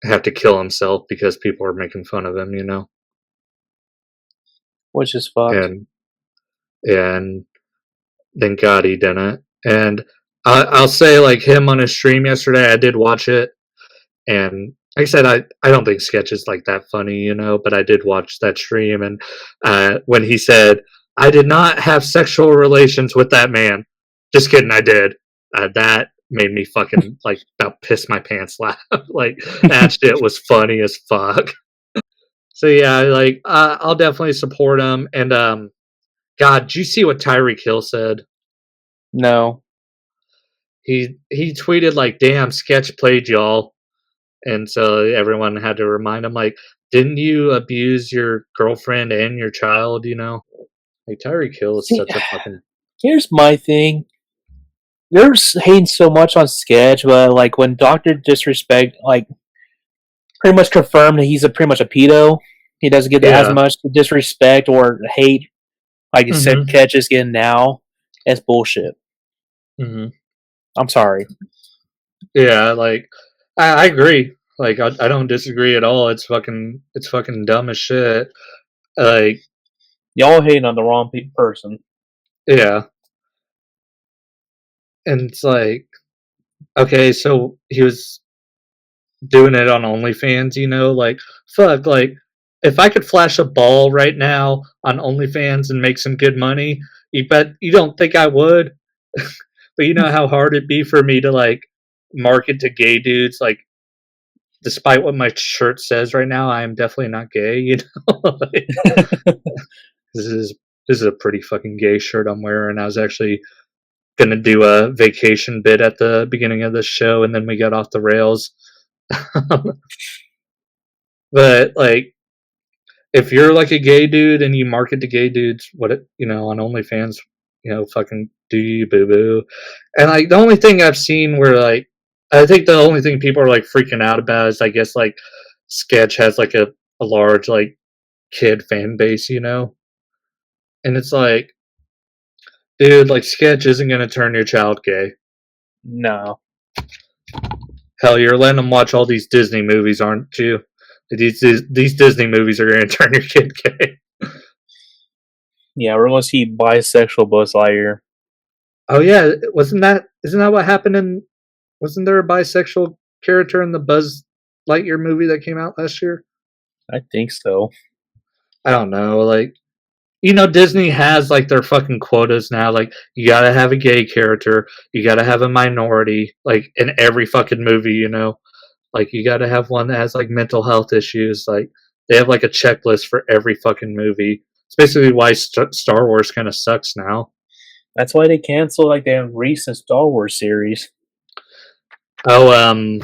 have to kill himself because people are making fun of him, you know. Which is fucked. And thank God he didn't. And I'll say, like, him on his stream yesterday, I did watch it, and like I said, I don't think Sketch is like that funny, you know, but I did watch that stream, and when he said, "I did not have sexual relations with that man," just kidding, I did. That made me fucking like about piss my pants laugh. Like that shit was funny as fuck. So yeah, like I'll definitely support him. And God, did you see what Tyreek Hill said? No. He tweeted like, "Damn, Sketch played y'all," and so everyone had to remind him like, "Didn't you abuse your girlfriend and your child?" You know, like Tyreek Hill is See, such a fucking here's my thing. They're hating so much on Sketch, but like when Doctor Disrespect like pretty much confirmed that he's pretty much a pedo, he doesn't get as yeah. much disrespect or hate like Mm-hmm. Sketch is getting now. It's bullshit. Mm-hmm. I'm sorry. Yeah, like I agree. Like I don't disagree at all. It's fucking dumb as shit. Like Y'all hating on the wrong person. yeah, and it's like okay, so he was doing it on OnlyFans, you know, like fuck, like if I could flash a ball right now on OnlyFans and make some good money, you don't think I would? But you know how hard it'd be for me to like market to gay dudes, like despite what my shirt says right now, I am definitely not gay, you know? Like, this is this is a pretty fucking gay shirt I'm wearing. I was actually gonna do a vacation bit at the beginning of this show and then we got off the rails. But like if you're like a gay dude and you market to gay dudes, you know, on OnlyFans, you know, fucking do you boo boo. And like the only thing I've seen where like I think the only thing people are like freaking out about is I guess like Sketch has like a large like kid fan base, you know? And it's like Dude, like, Sketch isn't going to turn your child gay. No. Hell, you're letting them watch all these Disney movies, aren't you? These Disney movies are going to turn your kid gay. Yeah, we're going to see bisexual Buzz Lightyear. Oh yeah, isn't that what happened in? Wasn't there a bisexual character in the Buzz Lightyear movie that came out last year? I think so. I don't know. Like, Disney has like their fucking quotas now. Like, you gotta have a gay character, you gotta have a minority, like in every fucking movie. Like you gotta have one that has like mental health issues. Like they have like a checklist for every fucking movie. It's basically why Star Wars kind of sucks now. That's why they canceled like the recent Star Wars series. Oh,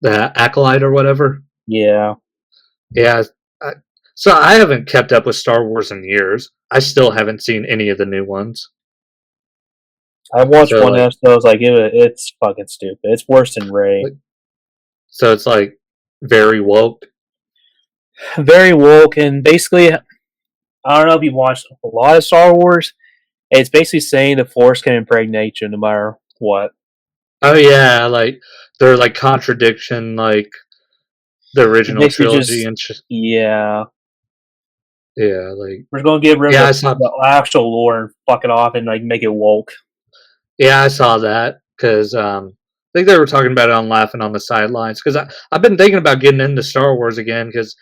the Acolyte or whatever. Yeah. Yeah. So I haven't kept up with Star Wars in years. I still haven't seen any of the new ones. I watched one episode. I was like, it's fucking stupid. It's worse than Rey. So it's like very woke. Very woke, and basically, I don't know if you watched a lot of Star Wars. It's basically saying the Force can impregnate you no matter what. Oh yeah, like they're like contradiction, like the original trilogy and shit. Yeah. Yeah, like we're gonna get rid of the actual lore and fuck it off and like make it woke. Yeah, I saw that because I think they were talking about it on Laughing on the Sidelines because I've been thinking about getting into Star Wars again because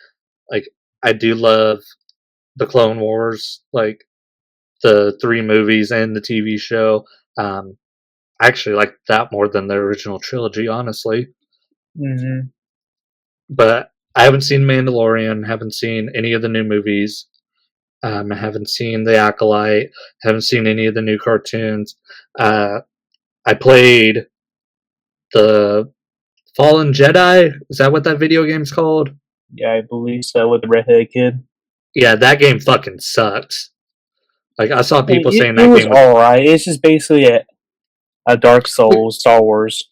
like I do love the Clone Wars, like the 3 movies and the TV show. I actually like that more than the original trilogy, honestly. Mm-hmm. But I haven't seen Mandalorian, haven't seen any of the new movies. I haven't seen The Acolyte, haven't seen any of the new cartoons. I played the Fallen Jedi. Is that what that video game's called? Yeah, I believe so, with the redheaded kid. Yeah, that game fucking sucks. Like, I saw people saying that game was alright. It's just basically a Dark Souls Star Wars.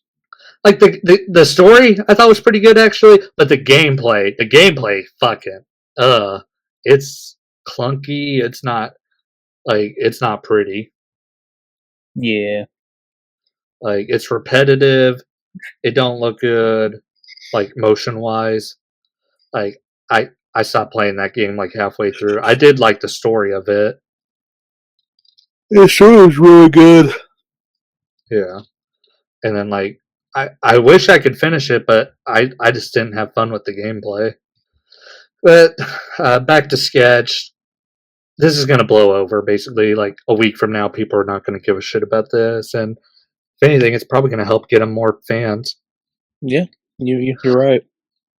Like, the story I thought was pretty good, actually, but the gameplay fucking, it's clunky. It's not pretty. Yeah. Like, it's repetitive. It don't look good, like, motion-wise. Like, I stopped playing that game, like, halfway through. I did like the story of it. The story was really good. Yeah. And then, like, I wish I could finish it, but I just didn't have fun with the gameplay. But back to Sketch. This is going to blow over, basically. Like, a week from now, people are not going to give a shit about this. And if anything, it's probably going to help get them more fans. Yeah, you're right.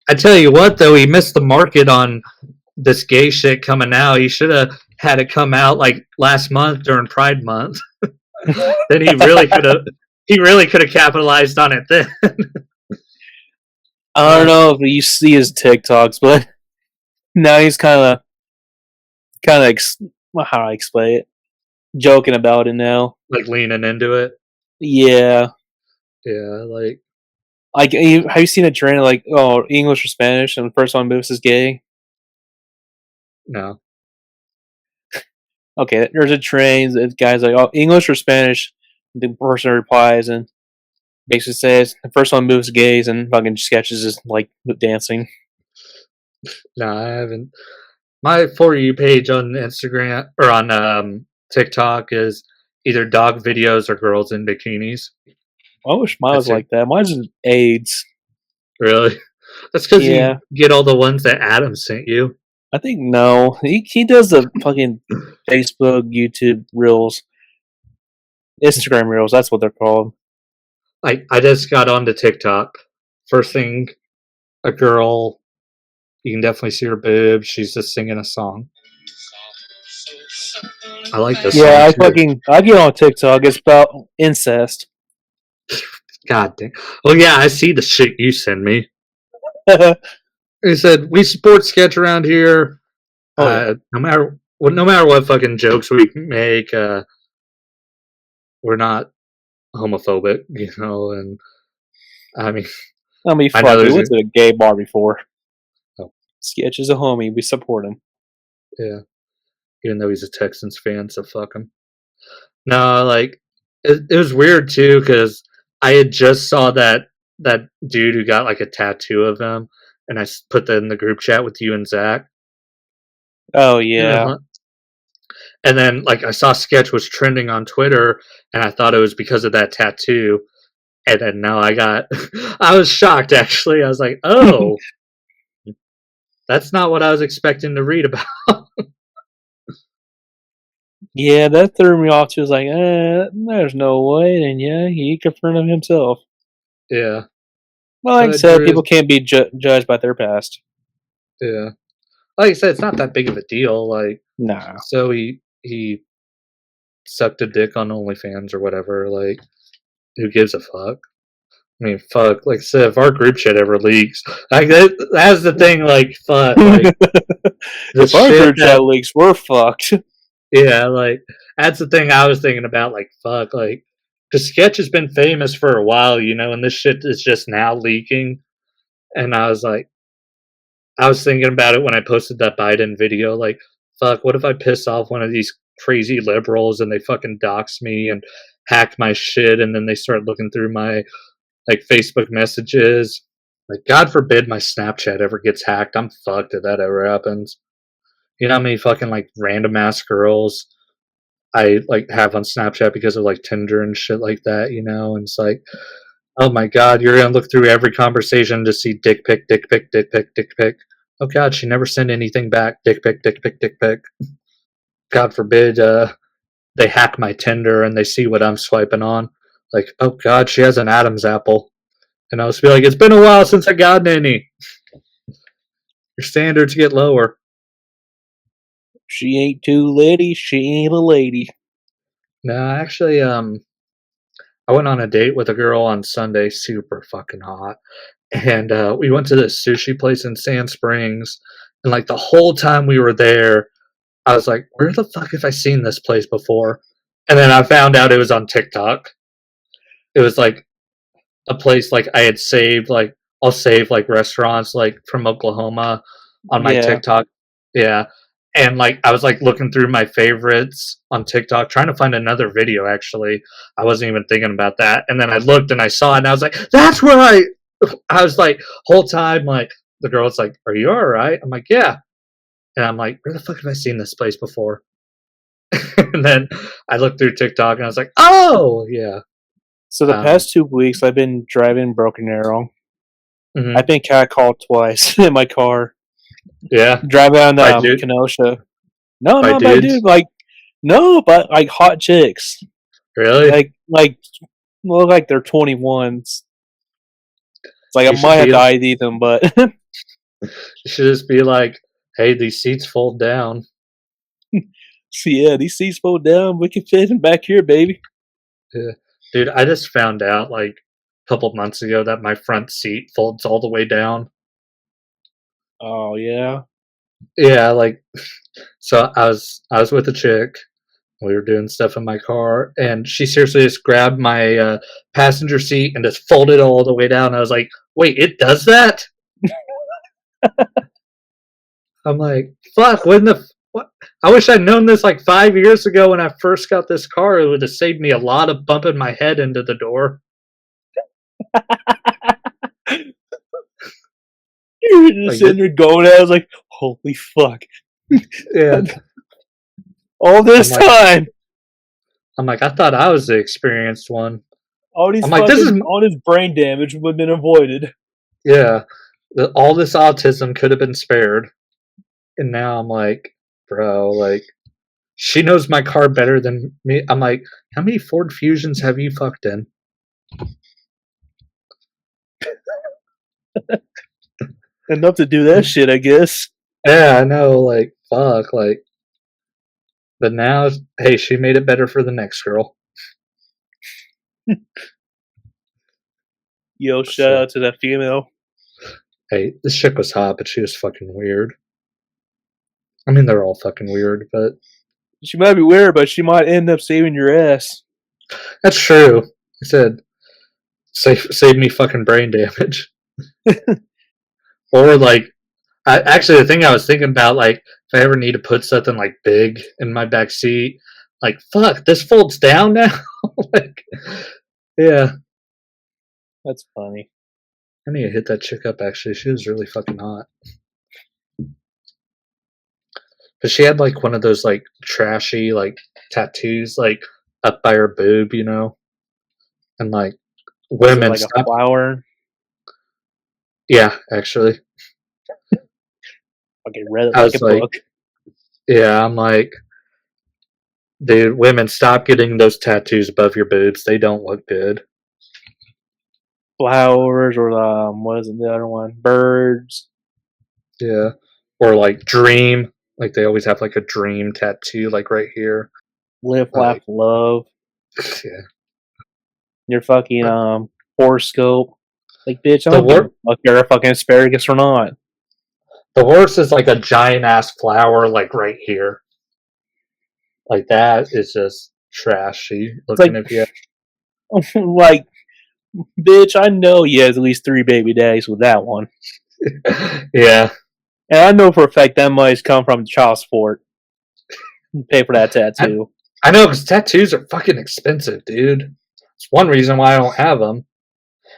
I tell you what, though, he missed the market on this gay shit coming out. He should have had it come out, like, last month during Pride Month. Then he really could have capitalized on it then. I don't know if you see his TikToks, but now he's kind of how do I explain it? Joking about it now, like leaning into it. Yeah, like have you seen a trend like English or Spanish, and the first one moves is gay? No. Okay, there's a trend. The guy's like, English or Spanish. The person replies and basically says the first one moves gays, and fucking sketches is like dancing. No, I haven't. My For You page on Instagram or on TikTok is either dog videos or girls in bikinis. I wish mine was like that. Mine's AIDS. Really? That's because you get all the ones that Adam sent you. I think no. He does the fucking Facebook, YouTube Reels. Instagram Reels, that's what they're called. I just got onto TikTok. First thing, a girl, you can definitely see her boobs. She's just singing a song. I like this song. Yeah, I get on TikTok. It's about incest. God damn. Well, yeah, I see the shit you send me. He said, we support Sketch around here. No matter what fucking jokes we make, we're not homophobic, and I mean, fuck, we went to a gay bar before. Oh. Sketch is a homie. We support him. Yeah. Even though he's a Texans fan, so fuck him. No, like it was weird too because I had just saw that dude who got like a tattoo of him, and I put that in the group chat with you and Zach. Oh yeah. And then like I saw Sketch was trending on Twitter, and I thought it was because of that tattoo. And then now I got, I was shocked actually. I was like, oh, that's not what I was expecting to read about. Yeah, that threw me off too. I was like, there's no way. And yeah, he confronted himself. Yeah. Well, like I said, people can't be judged by their past. Yeah. Like I said, it's not that big of a deal. Like, Nah. so he sucked a dick on OnlyFans or whatever. Like, who gives a fuck? I mean, fuck. Like I said, if our group chat ever leaks, like that's the thing. Like, fuck. Like, if our group chat leaks, we're fucked. Yeah, like that's the thing I was thinking about. Like, fuck. Like, because Sketch has been famous for a while, and this shit is just now leaking. And I was like, I was thinking about it when I posted that Biden video. Like, fuck, what if I piss off one of these crazy liberals and they fucking dox me and hack my shit, and then they start looking through my like Facebook messages. Like, God forbid my Snapchat ever gets hacked. I'm fucked if that ever happens. You know how many fucking like random ass girls I like have on Snapchat because of like Tinder and shit like that, and it's like, oh my god, you're gonna look through every conversation to see dick pic, dick pic, dick pic, dick pic. Oh god, she never sent anything back. Dick pic, dick pic, dick pic. God forbid they hack my Tinder and they see what I'm swiping on. Like, oh god, she has an Adam's apple. And I'll just be like, it's been a while since I got any. Your standards get lower. She ain't too litty, she ain't a lady. No, actually, I went on a date with a girl on Sunday, super fucking hot. And we went to this sushi place in Sand Springs. And like the whole time we were there, I was like, where the fuck have I seen this place before? And then I found out it was on TikTok. It was like a place like I had saved, like I'll save like restaurants like from Oklahoma on my TikTok. Yeah. And like I was like looking through my favorites on TikTok, trying to find another video actually. I wasn't even thinking about that. And then I looked and I saw it and I was like, that's where I was like, whole time, like the girl's like, are you all right? I'm like, yeah. And I'm like, where the fuck have I seen this place before? And then I looked through TikTok and I was like, oh yeah. So the past 2 weeks, I've been driving Broken Arrow. Mm-hmm. I've been catcalled twice in my car. Yeah, driving down Kenosha. No, not by dude. Like, no, but like hot chicks. Really? Like look like they're 21s. It's like I might have to ID them, but you should just be like, hey, these seats fold down. Yeah, these seats fold down. We can fit them back here, baby. Yeah. Dude, I just found out like a couple months ago that my front seat folds all the way down. Oh yeah. Yeah, like so I was with a chick. We were doing stuff in my car, and she seriously just grabbed my passenger seat and just folded it all the way down. I was like, wait, it does that? I'm like, fuck, what? I wish I'd known this like 5 years ago when I first got this car. It would have saved me a lot of bumping my head into the door. You were just sitting there going, I was like, holy fuck. Yeah. All this time. I'm like, I thought I was the experienced one. All these all this brain damage would have been avoided. Yeah. All this autism could have been spared. And now I'm like, bro, like, she knows my car better than me. I'm like, how many Ford Fusions have you fucked in? Enough to do that shit, I guess. Yeah, I know, like, fuck, like. But now, hey, she made it better for the next girl. Yo, shout out to that female. Hey, this chick was hot, but she was fucking weird. I mean, they're all fucking weird, but she might be weird, but she might end up saving your ass. That's true. I said, save me fucking brain damage. Or like, actually, the thing I was thinking about, like, if I ever need to put something like big in my back seat, Like, fuck, this folds down now? Like, yeah. That's funny. I need to hit that chick up, actually. She was really fucking hot. But she had, like, one of those, like, trashy, like, tattoos, like, up by her boob, you know? And, like, Was it women like a stop. flower? Yeah, actually. Okay, read it I like was a like, book. yeah, I'm like, dude, women, stop getting those tattoos above your boobs. They don't look good. Flowers or what is it, the other one? Birds. Yeah. Or, like, dream. Like, they always have, like, a dream tattoo, like, right here. Live, laugh, Like, love. yeah. Your fucking horoscope. Like, bitch, I The, don't give a wor- fuck if you're a fucking asparagus or not. the worst is, like, a giant-ass flower, like, right here. Like, that is just trashy It's looking like, if you like, bitch, I know he has at least 3 baby daddies with that one. Yeah. And I know for a fact that money's come from child support. Pay for that tattoo. I know, because tattoos are fucking expensive, dude. It's one reason why I don't have them.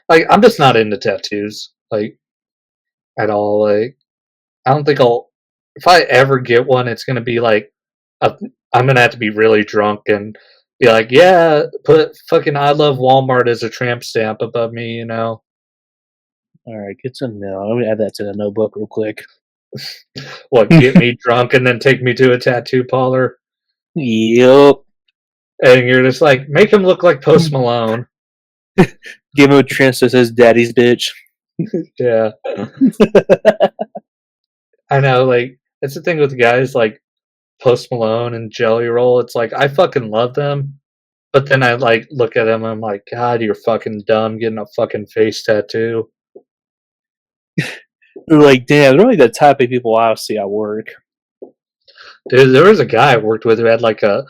Like, I'm just not into tattoos, like, at all. Like, I don't think I'll. If I ever get one, it's gonna be like, a, I'm gonna have to be really drunk and be like, yeah, put fucking "I love Walmart" as a tramp stamp above me, you know. Alright, good to know. I'm gonna add that to the notebook real quick. What, get me drunk and then take me to a tattoo parlor, Yep. and you're just like, make him look like Post Malone. Give him a chance that says daddy's bitch. Yeah, I know. Like, that's the thing with guys like Post Malone and Jelly Roll. It's like I fucking love them, but then I like look at them. I'm like, God, you're fucking dumb getting a fucking face tattoo. They're like, damn, they're like the type of people I see at work. Dude, there was a guy I worked with who had like a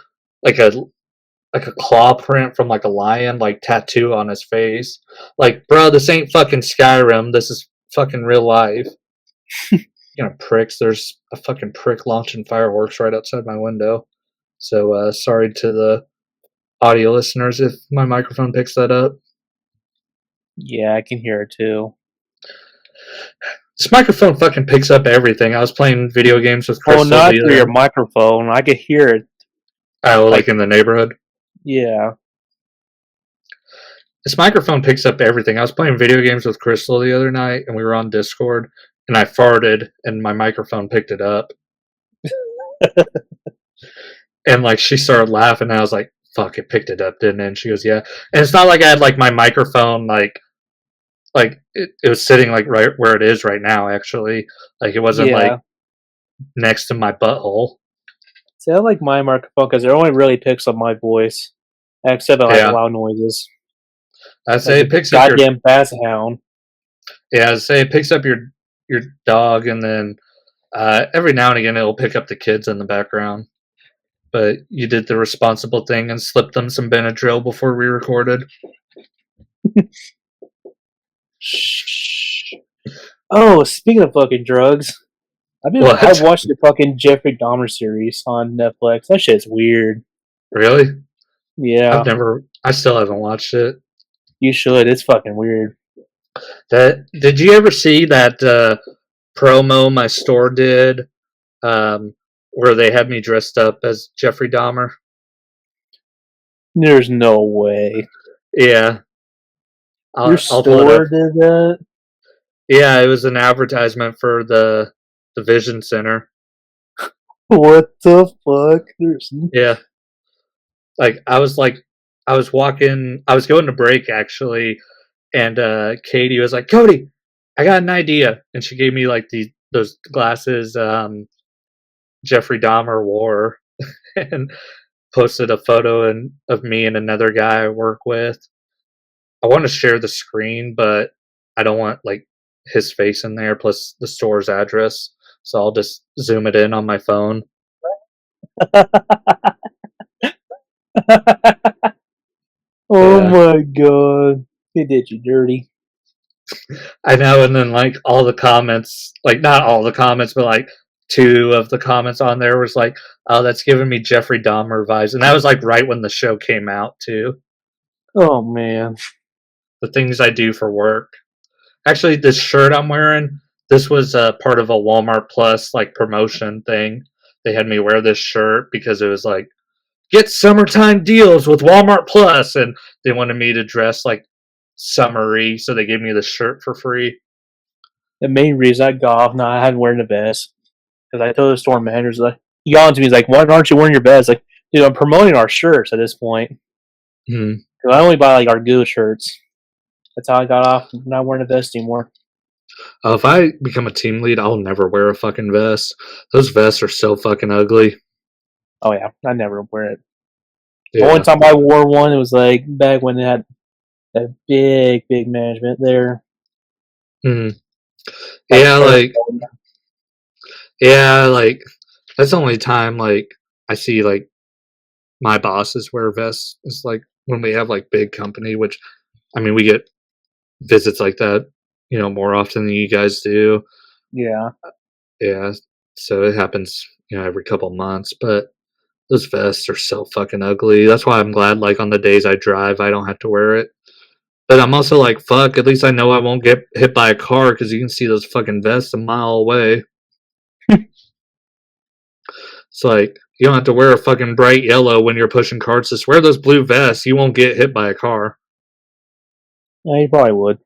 like a claw print from like a lion like tattoo on his face. Like, bro, this ain't fucking Skyrim. This is fucking real life. You know, pricks. There's a fucking prick launching fireworks right outside my window. So sorry to the audio listeners if my microphone picks that up. Yeah, I can hear it too. This microphone fucking picks up everything. I was playing video games with Oh, Crystal not the through your other. microphone. I could hear it. Oh, like Like, in the neighborhood. yeah. This microphone picks up everything. I was playing video games with Crystal the other night, and we were on Discord, and I farted, and my microphone picked it up. And like she started laughing, and I was like, "Fuck, it picked it up, didn't it?" And she goes, "Yeah." And it's not like I had like my microphone like it was sitting like right where it is right now. Actually, like it wasn't Yeah. like next to my butthole. See, I like my microphone because it only really picks up my voice, except for like Yeah, loud noises. I'd say Like it the picks up your goddamn bass hound. yeah. I'd say it picks up your dog, and then every now and again it'll pick up the kids in the background. But you did the responsible thing and slipped them some Benadryl before we recorded. Shh. Oh, speaking of fucking drugs, What? I've watched the fucking Jeffrey Dahmer series on Netflix. That shit's weird. Really? Yeah, I still haven't watched it. you should. It's fucking weird. That did you ever see that promo my store did, where they had me dressed up as Jeffrey Dahmer? There's no way. Yeah, Your I'll pull it up. store did that? Yeah, it was an advertisement for the Vision Center. What the fuck? Yeah, like I was walking, I was going to break actually, and Katie was like, "Cody, I got an idea," and she gave me like those glasses Jeffrey Dahmer wore, and posted a photo of me and another guy I work with. I want to share the screen, but I don't want like his face in there plus the store's address, so I'll just zoom it in on my phone. Oh Yeah, my god. He did you dirty. I know. And then like all the comments, like not all the comments, but like two of the comments on there was like, "Oh, that's giving me Jeffrey Dahmer vibes," and that was like right when the show came out too. Oh man, The things I do for work. Actually, this shirt I'm wearing, this was part of a Walmart Plus like promotion thing. They had me wear this shirt because it was like, get summertime deals with Walmart Plus, and they wanted me to dress like summery, so they gave me the shirt for free. the main reason I got off, I hadn't wearing the vest because I told the store manager, like, he got on to me, he's like, "Why aren't you wearing your vest?" Like, dude, I'm promoting our shirts at this point. Hmm. Cause I only buy like our good shirts. That's how I got off not wearing a vest anymore. If I become a team lead, I'll never wear a fucking vest. Those vests are so fucking ugly. Oh yeah, I never wear it. Yeah. The only time I wore one, it was like back when they had that big management there. Mm. Yeah, like that's the only time like I see like my bosses wear vests. It's like when we have like big company, which I mean we get visits like that, more often than you guys do. Yeah. Yeah, so it happens, every couple months. But those vests are so fucking ugly. That's why I'm glad, like on the days I drive, I don't have to wear it. But I'm also like, fuck. At least I know I won't get hit by a car because you can see those fucking vests a mile away. It's like you don't have to wear a fucking bright yellow when you're pushing carts. Just wear those blue vests. You won't get hit by a car. Yeah, you probably would.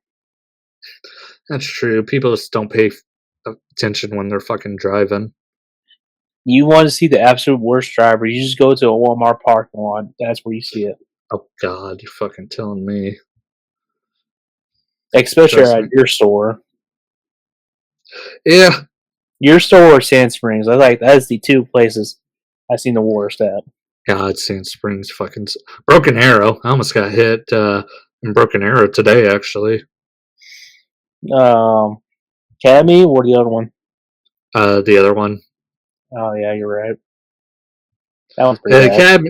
That's true. People just don't pay attention when they're fucking driving. You want to see the absolute worst driver, you just go to a Walmart parking lot. That's where you see it. Oh God, you're fucking telling me. Especially Trust at me. your store. Yeah. Your store or Sand Springs. I like that's the two places I've seen the worst at. God, Sand Springs, fucking Broken Arrow. I almost got hit in Broken Arrow today, actually. Academy or the other one? The other one. Oh yeah, you're right. That one's pretty bad.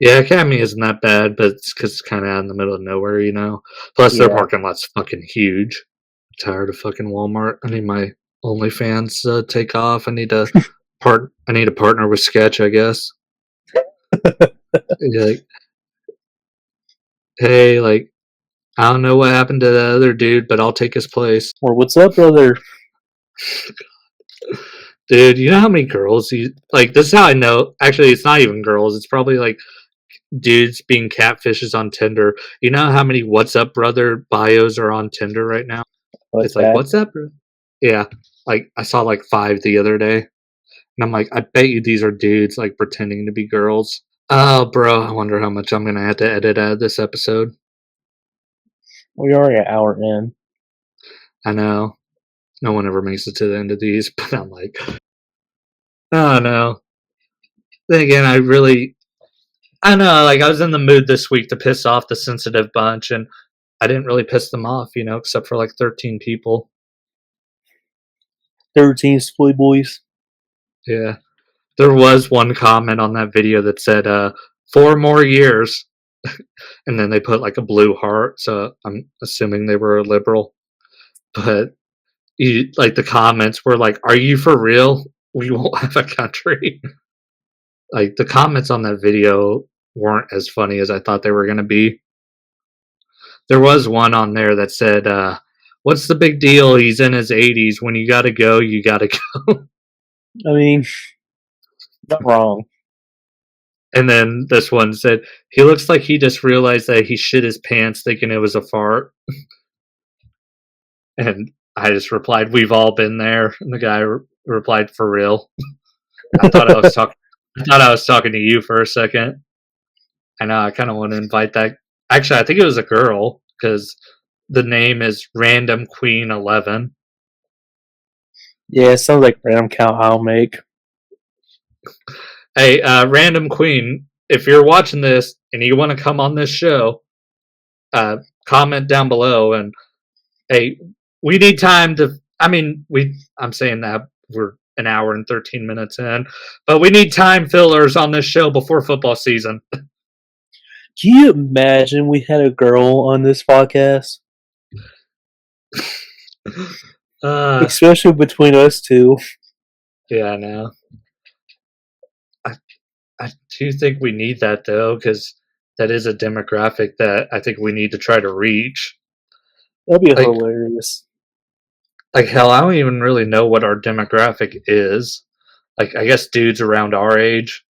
Academy isn't that bad, but it's because it's kind of out in the middle of nowhere, Plus, their parking lot's fucking huge. I'm tired of fucking Walmart. I need my OnlyFans take off. I need to partner with Sketch, I guess. Like, hey, like, I don't know what happened to the other dude, but I'll take his place. Or what's up, brother? Dude, you know how many girls you like? This is how I know. Actually, it's not even girls. It's probably like dudes being catfishes on Tinder. You know how many "What's up, brother" bios are on Tinder right now? It's like, "What's up, bro?" Yeah, like I saw like 5 the other day, and I'm like, I bet you these are dudes like pretending to be girls. Oh, bro, I wonder how much I'm gonna have to edit out of this episode. We are an hour in. I know. No one ever makes it to the end of these, but I'm like, oh no. Then again, I don't know, like I was in the mood this week to piss off the sensitive bunch, and I didn't really piss them off, except for like 13 people. 13 split boys. Yeah. There was one comment on that video that said 4 more years. And then they put like a blue heart, so I'm assuming they were a liberal. But like the comments were like, "Are you for real? We won't have a country." Like the comments on that video weren't as funny as I thought they were going to be. There was one on there that said, "What's the big deal? He's in his 80s. When you got to go, you got to go." I mean, not wrong. And then this one said, "He looks like he just realized that he shit his pants thinking it was a fart." And I just replied, "We've all been there." And the guy replied, "For real." I thought I was talking. I thought I was talking to you for a second. I know. I kind of want to invite that. Actually, I think it was a girl because the name is Random Queen 11. Yeah, it sounds like random count I'll make. Hey, Random Queen, if you're watching this and you want to come on this show, comment down below. And hey, we need time to. I mean, I'm saying that we're an hour and 13 minutes in, but we need time fillers on this show before football season. Can you imagine we had a girl on this podcast? Especially between us two. Yeah, I know. I do think we need that though, because that is a demographic that I think we need to try to reach. That'd be Like, hilarious. hell, I don't even really know what our demographic is. Like, I guess dudes around our age.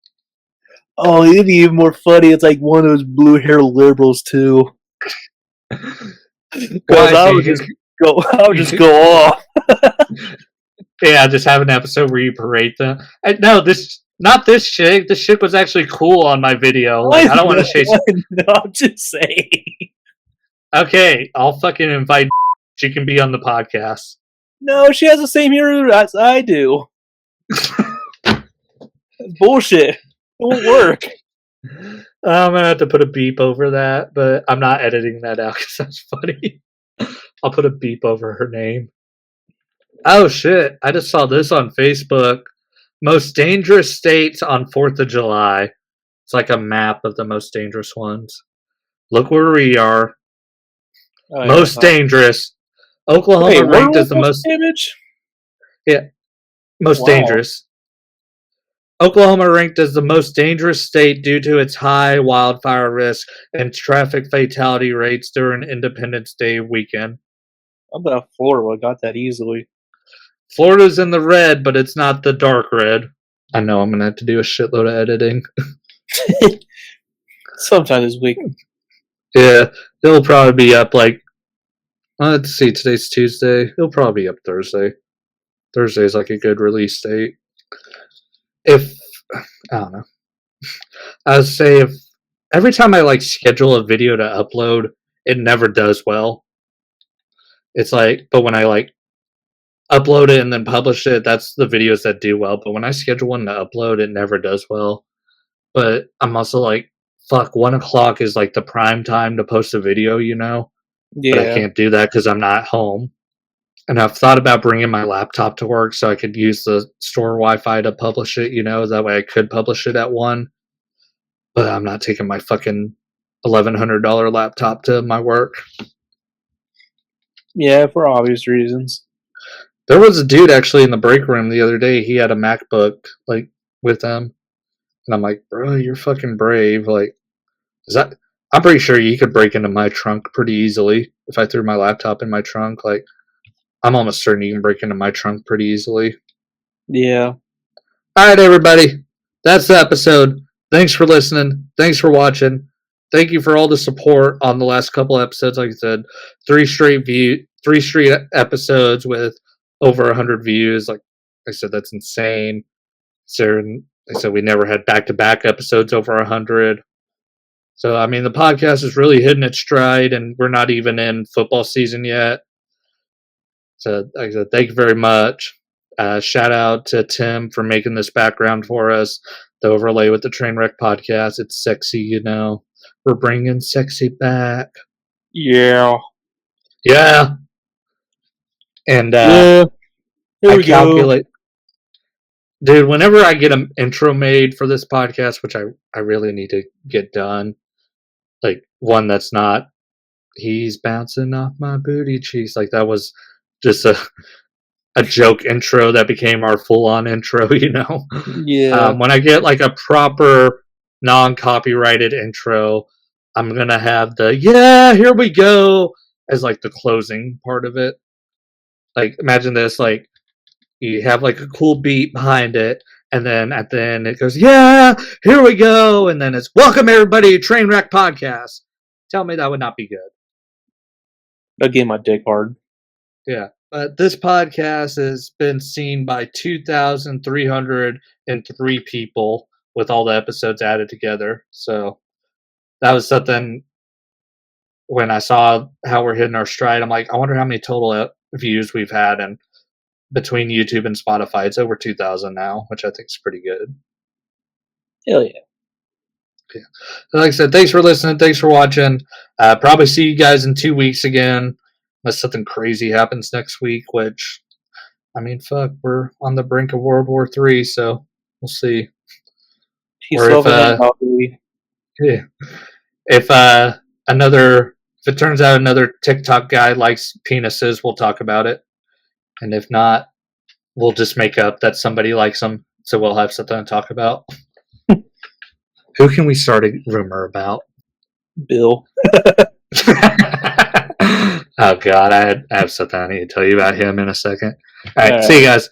Oh, it'd be even more funny. It's like one of those blue hair liberals too. Because Why? I So would you just go. I would just go off. yeah, just have an episode where you parade them. No, not this chick. This chick was actually cool on my video. Like, I don't want to chase. No, I'm just saying. Okay, I'll fucking invite. She can be on the podcast. No, she has the same hair as I do. Bullshit. It won't work. I'm gonna have to put a beep over that, but I'm not editing that out because that's funny. I'll put a beep over her name. Oh shit! I just saw this on Facebook. Most dangerous states on 4th of July. It's like a map of the most dangerous ones. Look where we are. Oh, Most dangerous. Oklahoma ranked as the most damage. Yeah, most Wow. dangerous. Oklahoma ranked as the most dangerous state due to its high wildfire risk and traffic fatality rates during Independence Day weekend. I bet Florida got that easily. Florida's in the red, but it's not the dark red. I know I'm going to have to do a shitload of editing. Sometime this week. Yeah, it'll probably be up like, let's see, today's Tuesday. It'll probably be up Thursday. Thursday's like a good release date. If, I don't know. I would say if every time I like schedule a video to upload, it never does well. It's like, but when I like upload it and then publish it, that's the videos that do well. But when I schedule one to upload, it never does well. But I'm also like, fuck, 1 o'clock is like the prime time to post a video, you know? Yeah. But I can't do that because I'm not home. And I've thought about bringing my laptop to work so I could use the store Wi-Fi to publish it, you know? That way I could publish it at 1. But I'm not taking my fucking $1,100 laptop to my work. Yeah, for obvious reasons. There was a dude actually in the break room the other day. He had a MacBook like with him, and I'm like, bro, you're fucking brave. Like, is that? I'm pretty sure you could break into my trunk pretty easily if I threw my laptop in my trunk. Like, I'm almost certain you can break into my trunk pretty easily. Yeah. All right, everybody, that's the episode. Thanks for listening. Thanks for watching. Thank you for all the support on the last couple episodes. Like I said, 3 straight episodes with over 100 views. Like I said, that's insane. So I said we never had back-to-back episodes over 100. So I mean, the podcast is really hitting its stride, and we're not even in football season yet. So like I said, thank you very much. Shout out to Tim for making this background for us. The overlay with the Trainwreck podcast. It's sexy, you know. We're bringing sexy back. Yeah. Yeah. And yeah. Here we calculate. Dude, whenever I get an intro made for this podcast, which I really need to get done, like one that's not, he's bouncing off my booty cheeks. Like that was just a joke intro that became our full-on intro, you know? Yeah. When I get like a proper non-copyrighted intro, I'm going to have the, yeah, here we go, as like the closing part of it. Like, imagine this, like, you have like a cool beat behind it, and then at the end it goes, yeah, here we go, and then it's, welcome everybody to Trainwreck Podcast. Tell me that would not be good. That gave my dick hard. Yeah. But this podcast has been seen by 2,303 people with all the episodes added together. So that was something when I saw how we're hitting our stride. I'm like, I wonder how many total views we've had. And between YouTube and Spotify, it's over 2,000 now, which I think is pretty good. Hell yeah. Yeah. Like I said, thanks for listening. Thanks for watching. Probably see you guys in 2 weeks again. Unless something crazy happens next week, which, I mean, fuck, we're on the brink of World War III, so we'll see. Or if it turns out another TikTok guy likes penises, we'll talk about it. And if not, We'll just make up that somebody likes him, so we'll have something to talk about. Who can we start a rumor about? Bill. Oh God, I have something I need to tell you about him in a second. All right, All see you guys.